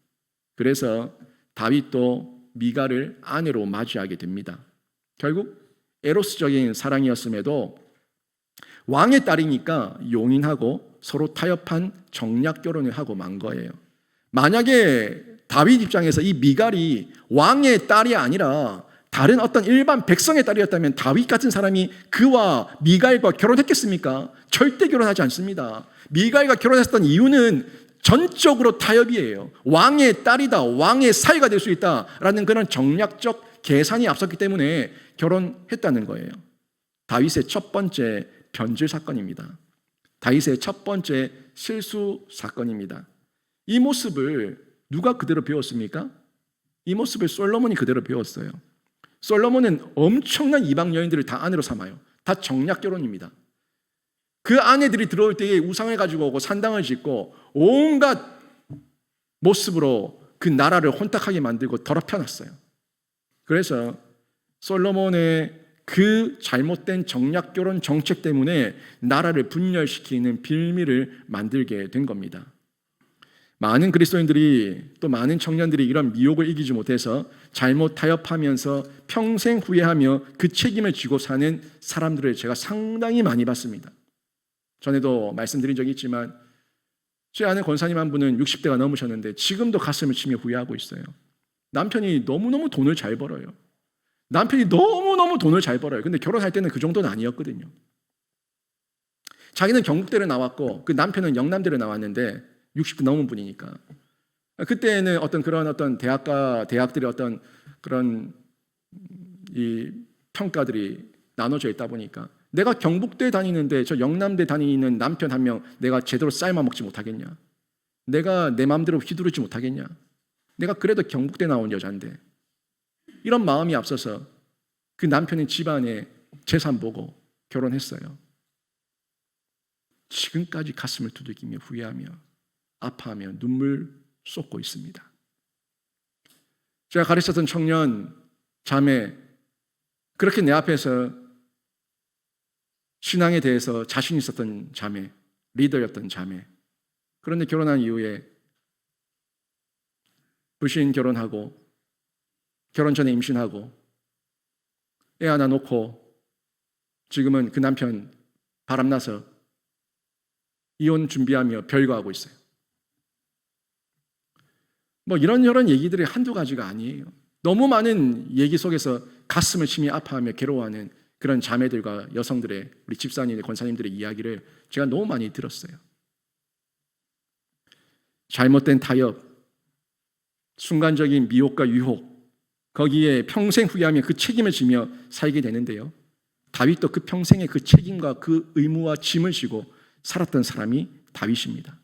그래서 다윗도 미갈을 아내로 맞이하게 됩니다. 결국 에로스적인 사랑이었음에도 왕의 딸이니까 용인하고 서로 타협한 정략 결혼을 하고 만 거예요. 만약에 다윗 입장에서 이 미갈이 왕의 딸이 아니라 다른 어떤 일반 백성의 딸이었다면 다윗 같은 사람이 그와 미갈과 결혼했겠습니까? 절대 결혼하지 않습니다. 미갈과 결혼했던 이유는 전적으로 타협이에요. 왕의 딸이다, 왕의 사위가 될 수 있다라는 그런 정략적 계산이 앞섰기 때문에 결혼했다는 거예요. 다윗의 첫 번째 변질 사건입니다. 다윗의 첫 번째 실수 사건입니다. 이 모습을 누가 그대로 배웠습니까? 이 모습을 솔로몬이 그대로 배웠어요. 솔로몬은 엄청난 이방 여인들을 다 아내로 삼아요. 다 정략 결혼입니다. 그 아내들이 들어올 때에 우상을 가지고 오고 산당을 짓고 온갖 모습으로 그 나라를 혼탁하게 만들고 더럽혀놨어요. 그래서 솔로몬의 그 잘못된 정략 결혼 정책 때문에 나라를 분열시키는 빌미를 만들게 된 겁니다. 많은 그리스도인들이 또 많은 청년들이 이런 미혹을 이기지 못해서 잘못 타협하면서 평생 후회하며 그 책임을 지고 사는 사람들을 제가 상당히 많이 봤습니다. 전에도 말씀드린 적이 있지만 제 아는 권사님 한 분은 60대가 넘으셨는데 지금도 가슴을 치며 후회하고 있어요. 남편이 너무너무 돈을 잘 벌어요. 남편이 너무너무 돈을 잘 벌어요. 근데 결혼할 때는 그 정도는 아니었거든요. 자기는 경북대를 나왔고 그 남편은 영남대를 나왔는데 60대 넘은 분이니까 그때는 어떤 대학들의 어떤 그런 이 평가들이 나눠져 있다 보니까 내가 경북대 다니는데 저 영남대 다니는 남편 한 명 내가 제대로 삶아 먹지 못하겠냐? 내가 내 마음대로 휘두르지 못하겠냐? 내가 그래도 경북대 나온 여자인데 이런 마음이 앞서서 그 남편의 집안의 재산 보고 결혼했어요. 지금까지 가슴을 두들기며 후회하며 아파하며 눈물 쏟고 있습니다. 제가 가르쳤던 청년 자매 그렇게 내 앞에서 신앙에 대해서 자신 있었던 자매, 리더였던 자매. 그런데 결혼한 이후에 불신 결혼하고 결혼 전에 임신하고 애 하나 놓고 지금은 그 남편 바람나서 이혼 준비하며 별거하고 있어요. 뭐 이런저런 얘기들이 한두 가지가 아니에요. 너무 많은 얘기 속에서 가슴을 치며 아파하며 괴로워하는 그런 자매들과 여성들의 우리 집사님, 권사님들의 이야기를 제가 너무 많이 들었어요. 잘못된 타협, 순간적인 미혹과 유혹, 거기에 평생 후회하며 그 책임을 지며 살게 되는데요. 다윗도 그 평생의 그 책임과 그 의무와 짐을 지고 살았던 사람이 다윗입니다.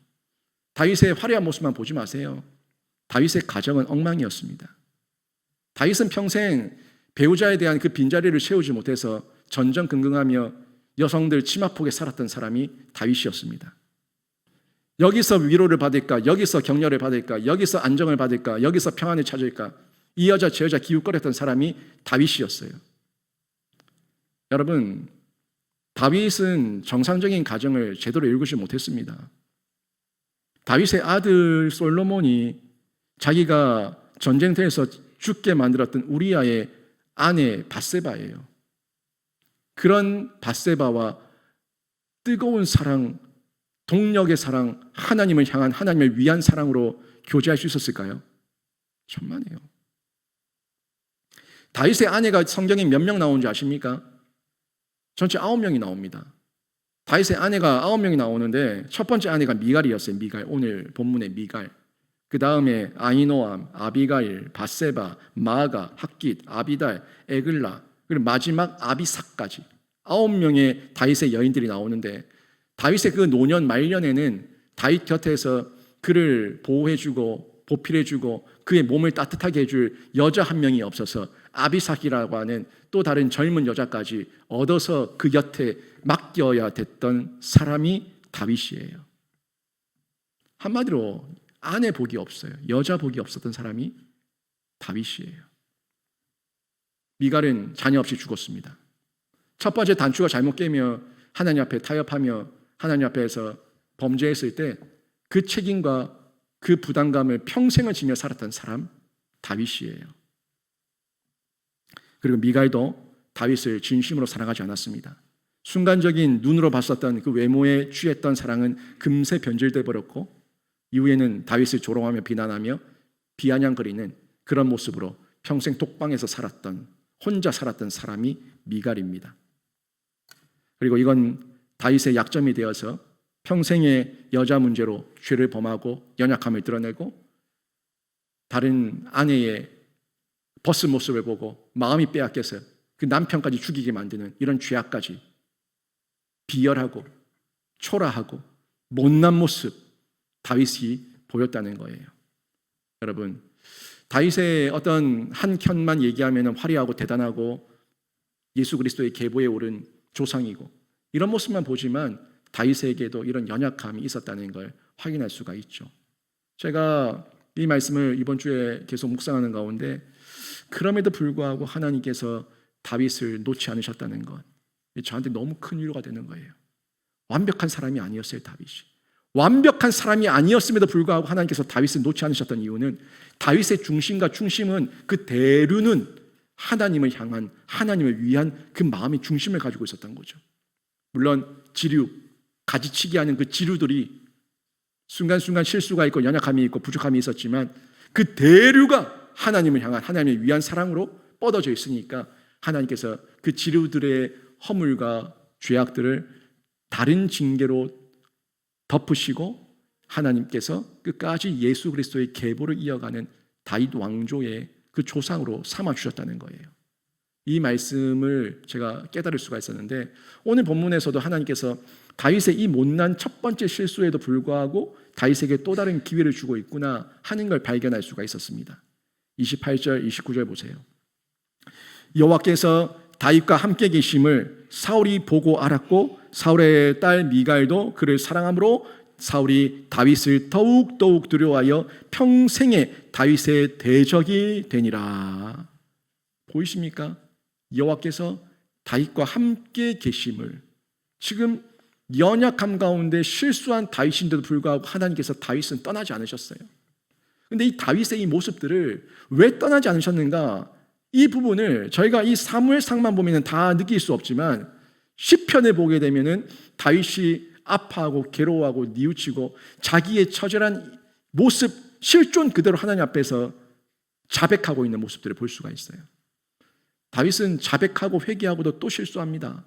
다윗의 화려한 모습만 보지 마세요. 다윗의 가정은 엉망이었습니다. 다윗은 평생 배우자에 대한 그 빈자리를 채우지 못해서 전전긍긍하며 여성들 치마폭에 살았던 사람이 다윗이었습니다. 여기서 위로를 받을까? 여기서 격려를 받을까? 여기서 안정을 받을까? 여기서 평안을 찾을까? 이 여자 저 여자 기웃거렸던 사람이 다윗이었어요. 여러분, 다윗은 정상적인 가정을 제대로 이루지 못했습니다. 다윗의 아들 솔로몬이 자기가 전쟁터에서 죽게 만들었던 우리아의 아내 밧세바예요. 그런 밧세바와 뜨거운 사랑, 동력의 사랑, 하나님을 향한 하나님을 위한 사랑으로 교제할 수 있었을까요? 천만에요. 다윗의 아내가 성경에 몇 명 나오는지 아십니까? 전체 9명이 나옵니다. 다윗의 아내가 9명이 나오는데 첫 번째 아내가 미갈이었어요. 미갈, 오늘 본문의 미갈. 그 다음에 아히노암, 아비가일, 밧세바, 마아가, 핫깃, 아비달, 에글라, 그리고 마지막 아비삭까지 9명의 다윗의 여인들이 나오는데 다윗의 그 노년 말년에는 다윗 곁에서 그를 보호해주고 보필해주고 그의 몸을 따뜻하게 해줄 여자 한 명이 없어서 아비삭이라고 하는 또 다른 젊은 여자까지 얻어서 그 곁에 맡겨야 됐던 사람이 다윗이에요. 한마디로 아내 복이 없어요. 여자 복이 없었던 사람이 다윗이에요. 미갈은 자녀 없이 죽었습니다. 첫 번째 단추가 잘못 깨며 하나님 앞에 타협하며 하나님 앞에서 범죄했을 때 그 책임과 그 부담감을 평생을 지며 살았던 사람 다윗이에요. 그리고 미갈도 다윗을 진심으로 사랑하지 않았습니다. 순간적인 눈으로 봤었던 그 외모에 취했던 사랑은 금세 변질돼 버렸고 이후에는 다윗을 조롱하며 비난하며 비아냥거리는 그런 모습으로 평생 독방에서 살았던 혼자 살았던 사람이 미갈입니다. 그리고 이건 다윗의 약점이 되어서 평생의 여자 문제로 죄를 범하고 연약함을 드러내고 다른 아내의 벗은 모습을 보고 마음이 빼앗겨서 그 남편까지 죽이게 만드는 이런 죄악까지 비열하고 초라하고 못난 모습 다윗이 보였다는 거예요. 여러분, 다윗의 어떤 한 켠만 얘기하면 화려하고 대단하고 예수 그리스도의 계보에 오른 조상이고 이런 모습만 보지만 다윗에게도 이런 연약함이 있었다는 걸 확인할 수가 있죠. 제가 이 말씀을 이번 주에 계속 묵상하는 가운데 그럼에도 불구하고 하나님께서 다윗을 놓지 않으셨다는 것 저한테 너무 큰 위로가 되는 거예요. 완벽한 사람이 아니었어요. 다윗이 완벽한 사람이 아니었음에도 불구하고 하나님께서 다윗을 놓지 않으셨던 이유는 다윗의 중심과 충심은 그 대류는 하나님을 향한, 하나님을 위한 그 마음의 중심을 가지고 있었던 거죠. 물론 지류, 가지치기 하는 그 지류들이 순간순간 실수가 있고 연약함이 있고 부족함이 있었지만 그 대류가 하나님을 향한, 하나님을 위한 사랑으로 뻗어져 있으니까 하나님께서 그 지류들의 허물과 죄악들을 다른 징계로 덮으시고 하나님께서 끝까지 예수 그리스도의 계보를 이어가는 다윗 왕조의 그 조상으로 삼아주셨다는 거예요. 이 말씀을 제가 깨달을 수가 있었는데 오늘 본문에서도 하나님께서 다윗의 이 못난 첫 번째 실수에도 불구하고 다윗에게 또 다른 기회를 주고 있구나 하는 걸 발견할 수가 있었습니다. 28절, 29절 보세요. 여호와께서 다윗과 함께 계심을 사울이 보고 알았고 사울의 딸 미갈도 그를 사랑함으로 사울이 다윗을 더욱 두려워하여 평생에 다윗의 대적이 되니라. 보이십니까? 여호와께서 다윗과 함께 계심을, 지금 연약함 가운데 실수한 다윗인데도 불구하고 하나님께서 다윗은 떠나지 않으셨어요. 그런데 이 다윗의 이 모습들을 왜 떠나지 않으셨는가? 이 부분을 저희가 이 사무엘상만 보면 다 느낄 수 없지만 시편을 보게 되면은 다윗이 아파하고 괴로워하고 뉘우치고 자기의 처절한 모습, 실존 그대로 하나님 앞에서 자백하고 있는 모습들을 볼 수가 있어요. 다윗은 자백하고 회개하고도 또 실수합니다.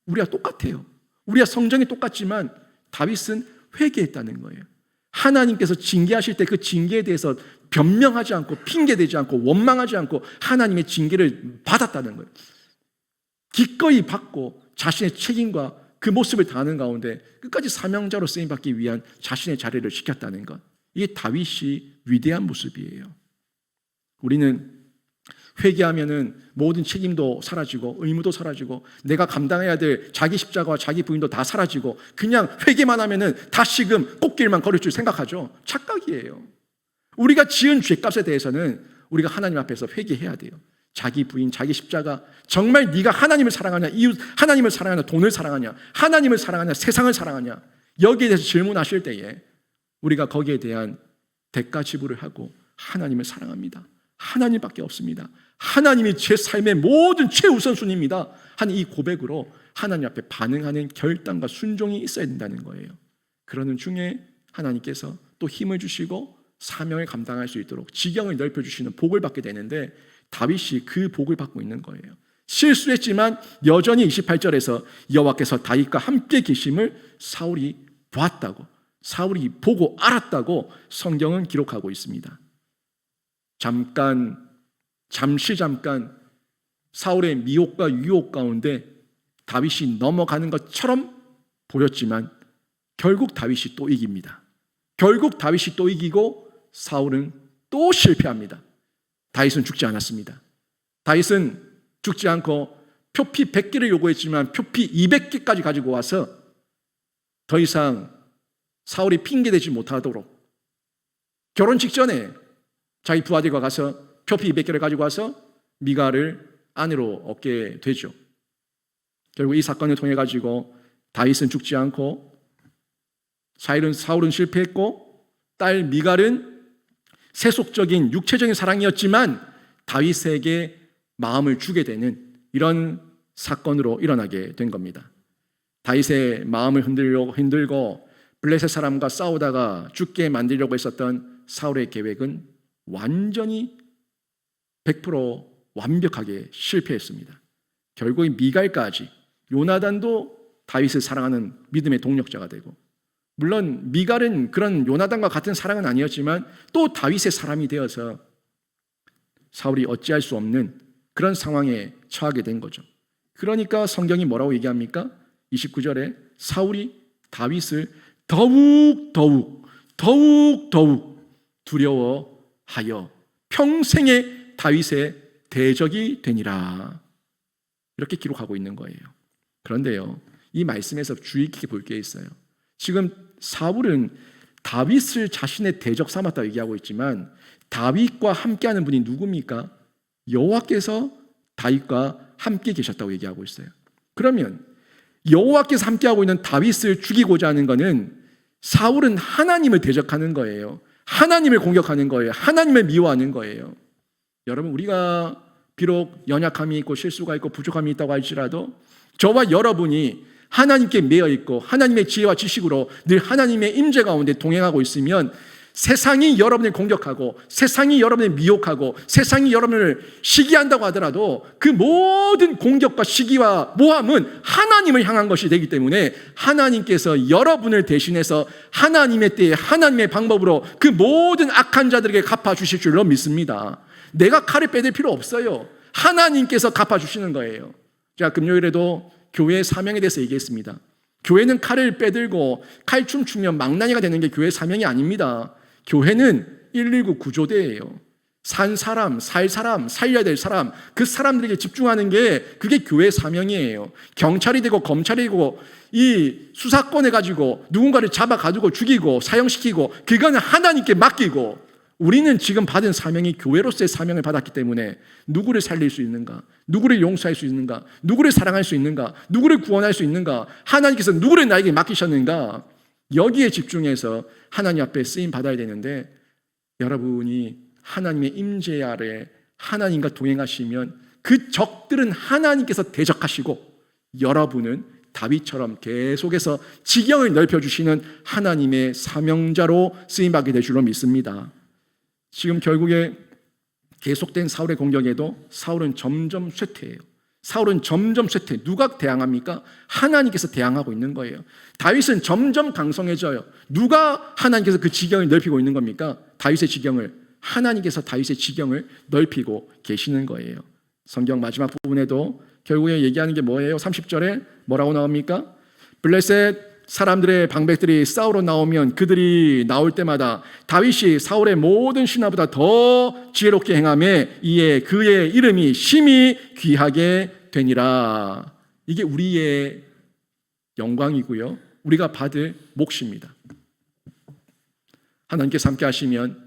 우리가 똑같아요. 우리가 성정이 똑같지만 다윗은 회개했다는 거예요. 하나님께서 징계하실 때 그 징계에 대해서 변명하지 않고 핑계대지 않고 원망하지 않고 하나님의 징계를 받았다는 거예요. 기꺼이 받고 자신의 책임과 그 모습을 다하는 가운데 끝까지 사명자로 쓰임받기 위한 자신의 자리를 지켰다는 것, 이게 다윗이 위대한 모습이에요. 우리는 회개하면은 모든 책임도 사라지고 의무도 사라지고 내가 감당해야 될 자기 십자가와 자기 부인도 다 사라지고 그냥 회개만 하면은 다시금 꽃길만 걸을 줄 생각하죠. 착각이에요. 우리가 지은 죄값에 대해서는 우리가 하나님 앞에서 회개해야 돼요. 자기 부인, 자기 십자가, 정말 네가 하나님을 사랑하냐, 이웃 하나님을 사랑하냐, 돈을 사랑하냐, 하나님을 사랑하냐, 세상을 사랑하냐, 여기에 대해서 질문하실 때에 우리가 거기에 대한 대가 지불을 하고 하나님을 사랑합니다. 하나님밖에 없습니다. 하나님이 제 삶의 모든 최우선순위입니다 하는 이 고백으로 하나님 앞에 반응하는 결단과 순종이 있어야 된다는 거예요. 그러는 중에 하나님께서 또 힘을 주시고 사명을 감당할 수 있도록 지경을 넓혀주시는 복을 받게 되는데 다윗이 그 복을 받고 있는 거예요. 실수했지만 여전히 28절에서 여호와께서 다윗과 함께 계심을 사울이 보았다고, 사울이 보고 알았다고 성경은 기록하고 있습니다. 잠시 사울의 미혹과 유혹 가운데 다윗이 넘어가는 것처럼 보였지만 결국 다윗이 또 이깁니다. 결국 다윗이 또 이기고 사울은 또 실패합니다. 다윗은 죽지 않았습니다. 다윗은 죽지 않고 표피 100개를 요구했지만 표피 200개까지 가지고 와서 더 이상 사울이 핑계대지 못하도록 결혼 직전에 자기 부하들과 가서 표피 200개를 가지고 와서 미갈을 아내로 얻게 되죠. 결국 이 사건을 통해 가지고 다윗은 죽지 않고 사울은 실패했고 딸 미갈은 세속적인 육체적인 사랑이었지만 다윗에게 마음을 주게 되는 이런 사건으로 일어나게 된 겁니다. 다윗의 마음을 흔들고 블레셋 사람과 싸우다가 죽게 만들려고 했었던 사울의 계획은 완전히 100% 완벽하게 실패했습니다. 결국 미갈까지, 요나단도 다윗을 사랑하는 믿음의 동력자가 되고, 물론 미갈은 그런 요나단과 같은 사랑은 아니었지만 또 다윗의 사람이 되어서 사울이 어찌할 수 없는 그런 상황에 처하게 된 거죠. 그러니까 성경이 뭐라고 얘기합니까? 29절에 사울이 다윗을 더욱 두려워하여 평생에 다윗의 대적이 되니라. 이렇게 기록하고 있는 거예요. 그런데요, 이 말씀에서 주의 깊게 볼 게 있어요. 지금 사울은 다윗을 자신의 대적 삼았다 얘기하고 있지만 다윗과 함께하는 분이 누굽니까? 여호와께서 다윗과 함께 계셨다고 얘기하고 있어요. 그러면 여호와께서 함께하고 있는 다윗을 죽이고자 하는 것은 사울은 하나님을 대적하는 거예요. 하나님을 공격하는 거예요. 하나님을 미워하는 거예요. 여러분, 우리가 비록 연약함이 있고 실수가 있고 부족함이 있다고 할지라도 저와 여러분이 하나님께 매여 있고 하나님의 지혜와 지식으로 늘 하나님의 임재 가운데 동행하고 있으면 세상이 여러분을 공격하고 세상이 여러분을 미혹하고 세상이 여러분을 시기한다고 하더라도 그 모든 공격과 시기와 모함은 하나님을 향한 것이 되기 때문에 하나님께서 여러분을 대신해서 하나님의 때에 하나님의 방법으로 그 모든 악한 자들에게 갚아주실 줄로 믿습니다. 내가 칼을 빼댈 필요 없어요. 하나님께서 갚아주시는 거예요. 자, 금요일에도 교회의 사명에 대해서 얘기했습니다. 교회는 칼을 빼들고 칼춤 추면 망나니가 되는 게 교회의 사명이 아닙니다. 교회는 119 구조대예요. 산 사람, 살 사람, 살려야 될 사람, 그 사람들에게 집중하는 게 그게 교회의 사명이에요. 경찰이 되고 검찰이 되고 이 수사권 해가지고 누군가를 잡아가지고 죽이고 사형시키고 그거는 하나님께 맡기고, 우리는 지금 받은 사명이 교회로서의 사명을 받았기 때문에 누구를 살릴 수 있는가, 누구를 용서할 수 있는가, 누구를 사랑할 수 있는가, 누구를 구원할 수 있는가, 하나님께서 누구를 나에게 맡기셨는가, 여기에 집중해서 하나님 앞에 쓰임 받아야 되는데, 여러분이 하나님의 임재 아래 하나님과 동행하시면 그 적들은 하나님께서 대적하시고 여러분은 다윗처럼 계속해서 지경을 넓혀주시는 하나님의 사명자로 쓰임받게 될 줄로 믿습니다. 지금 결국에 계속된 사울의 공격에도 사울은 점점 쇠퇴해요. 사울은 점점 쇠퇴. 누가 대항합니까? 하나님께서 대항하고 있는 거예요. 다윗은 점점 강성해져요. 누가 하나님께서 그 지경을 넓히고 있는 겁니까? 다윗의 지경을. 하나님께서 다윗의 지경을 넓히고 계시는 거예요. 성경 마지막 부분에도 결국에 얘기하는 게 뭐예요? 30절에 뭐라고 나옵니까? 블레셋 사람들의 방백들이 싸우러 나오면 그들이 나올 때마다 다윗이 사울의 모든 신하보다 더 지혜롭게 행하매 이에 그의 이름이 심히 귀하게 되니라. 이게 우리의 영광이고요, 우리가 받을 몫입니다. 하나님께서 함께 하시면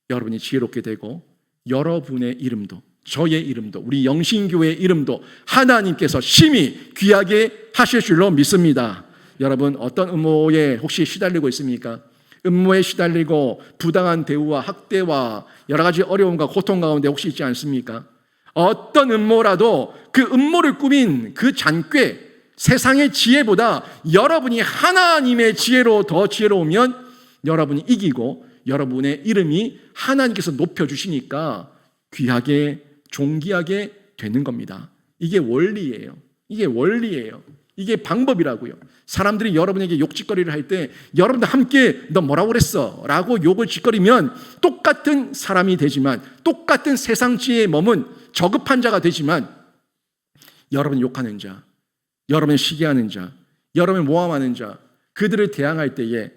여러분이 지혜롭게 되고 여러분의 이름도, 저의 이름도, 우리 영신교회의 이름도 하나님께서 심히 귀하게 하실 줄로 믿습니다. 여러분, 어떤 음모에 혹시 시달리고 있습니까? 음모에 시달리고 부당한 대우와 학대와 여러 가지 어려움과 고통 가운데 혹시 있지 않습니까? 어떤 음모라도 그 음모를 꾸민 그 잔꾀, 세상의 지혜보다 여러분이 하나님의 지혜로 더 지혜로우면 여러분이 이기고 여러분의 이름이 하나님께서 높여주시니까 귀하게 존귀하게 되는 겁니다. 이게 원리예요. 이게 원리예요. 이게 방법이라고요. 사람들이 여러분에게 욕짓거리를 할 때 여러분들 함께 너 뭐라고 그랬어? 라고 욕을 짓거리면 똑같은 사람이 되지만, 똑같은 세상 지혜에 머문 저급한 자가 되지만, 여러분 욕하는 자, 여러분 시기하는 자, 여러분 모함하는 자, 그들을 대항할 때에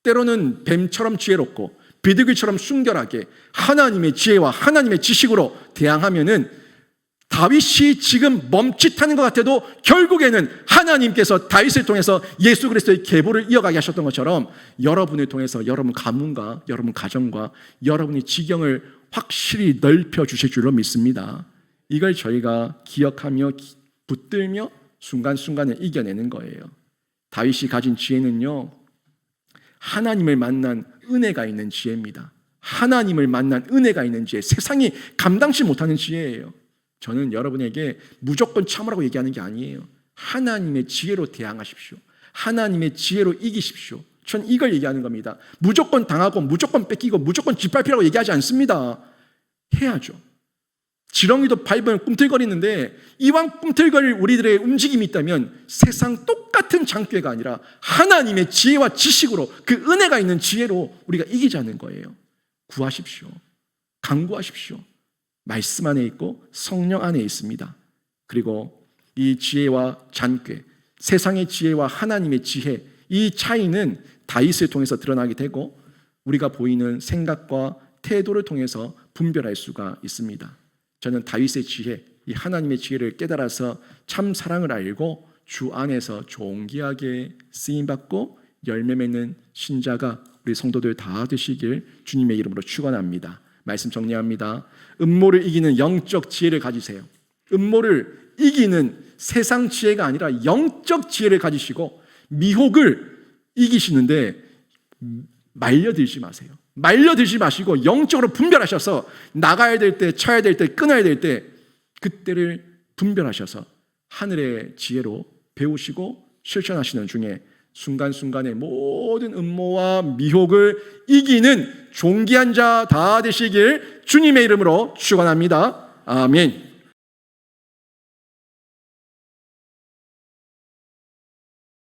때로는 뱀처럼 지혜롭고 비둘기처럼 순결하게 하나님의 지혜와 하나님의 지식으로 대항하면은 다윗이 지금 멈칫하는 것 같아도 결국에는 하나님께서 다윗을 통해서 예수 그리스도의 계보를 이어가게 하셨던 것처럼 여러분을 통해서 여러분 가문과 여러분 가정과 여러분의 지경을 확실히 넓혀 주실 줄로 믿습니다. 이걸 저희가 기억하며 붙들며 순간순간을 이겨내는 거예요. 다윗이 가진 지혜는요, 하나님을 만난 은혜가 있는 지혜입니다. 하나님을 만난 은혜가 있는 지혜, 세상이 감당치 못하는 지혜예요. 저는 여러분에게 무조건 참으라고 얘기하는 게 아니에요. 하나님의 지혜로 대항하십시오. 하나님의 지혜로 이기십시오. 전 이걸 얘기하는 겁니다. 무조건 당하고 무조건 뺏기고 무조건 짓밟히라고 얘기하지 않습니다. 해야죠. 지렁이도 밟으면 꿈틀거리는데 이왕 꿈틀거릴 우리들의 움직임이 있다면 세상 똑같은 장꾀가 아니라 하나님의 지혜와 지식으로, 그 은혜가 있는 지혜로 우리가 이기자는 거예요. 구하십시오. 간구하십시오. 말씀 안에 있고 성령 안에 있습니다. 그리고 이 지혜와 잔꾀, 세상의 지혜와 하나님의 지혜, 이 차이는 다윗을 통해서 드러나게 되고 우리가 보이는 생각과 태도를 통해서 분별할 수가 있습니다. 저는 다윗의 지혜, 이 하나님의 지혜를 깨달아서 참 사랑을 알고 주 안에서 존귀하게 쓰임받고 열매 맺는 신자가 우리 성도들 다 되시길 주님의 이름으로 축원합니다. 말씀 정리합니다. 음모를 이기는 영적 지혜를 가지세요. 음모를 이기는 세상 지혜가 아니라 영적 지혜를 가지시고 미혹을 이기시는데 말려들지 마세요. 말려들지 마시고 영적으로 분별하셔서 나가야 될 때, 쳐야 될 때, 끊어야 될 때 그때를 분별하셔서 하늘의 지혜로 배우시고 실천하시는 중에 순간순간의 모든 음모와 미혹을 이기는 존귀한 자 다 되시길 주님의 이름으로 축원합니다. 아멘.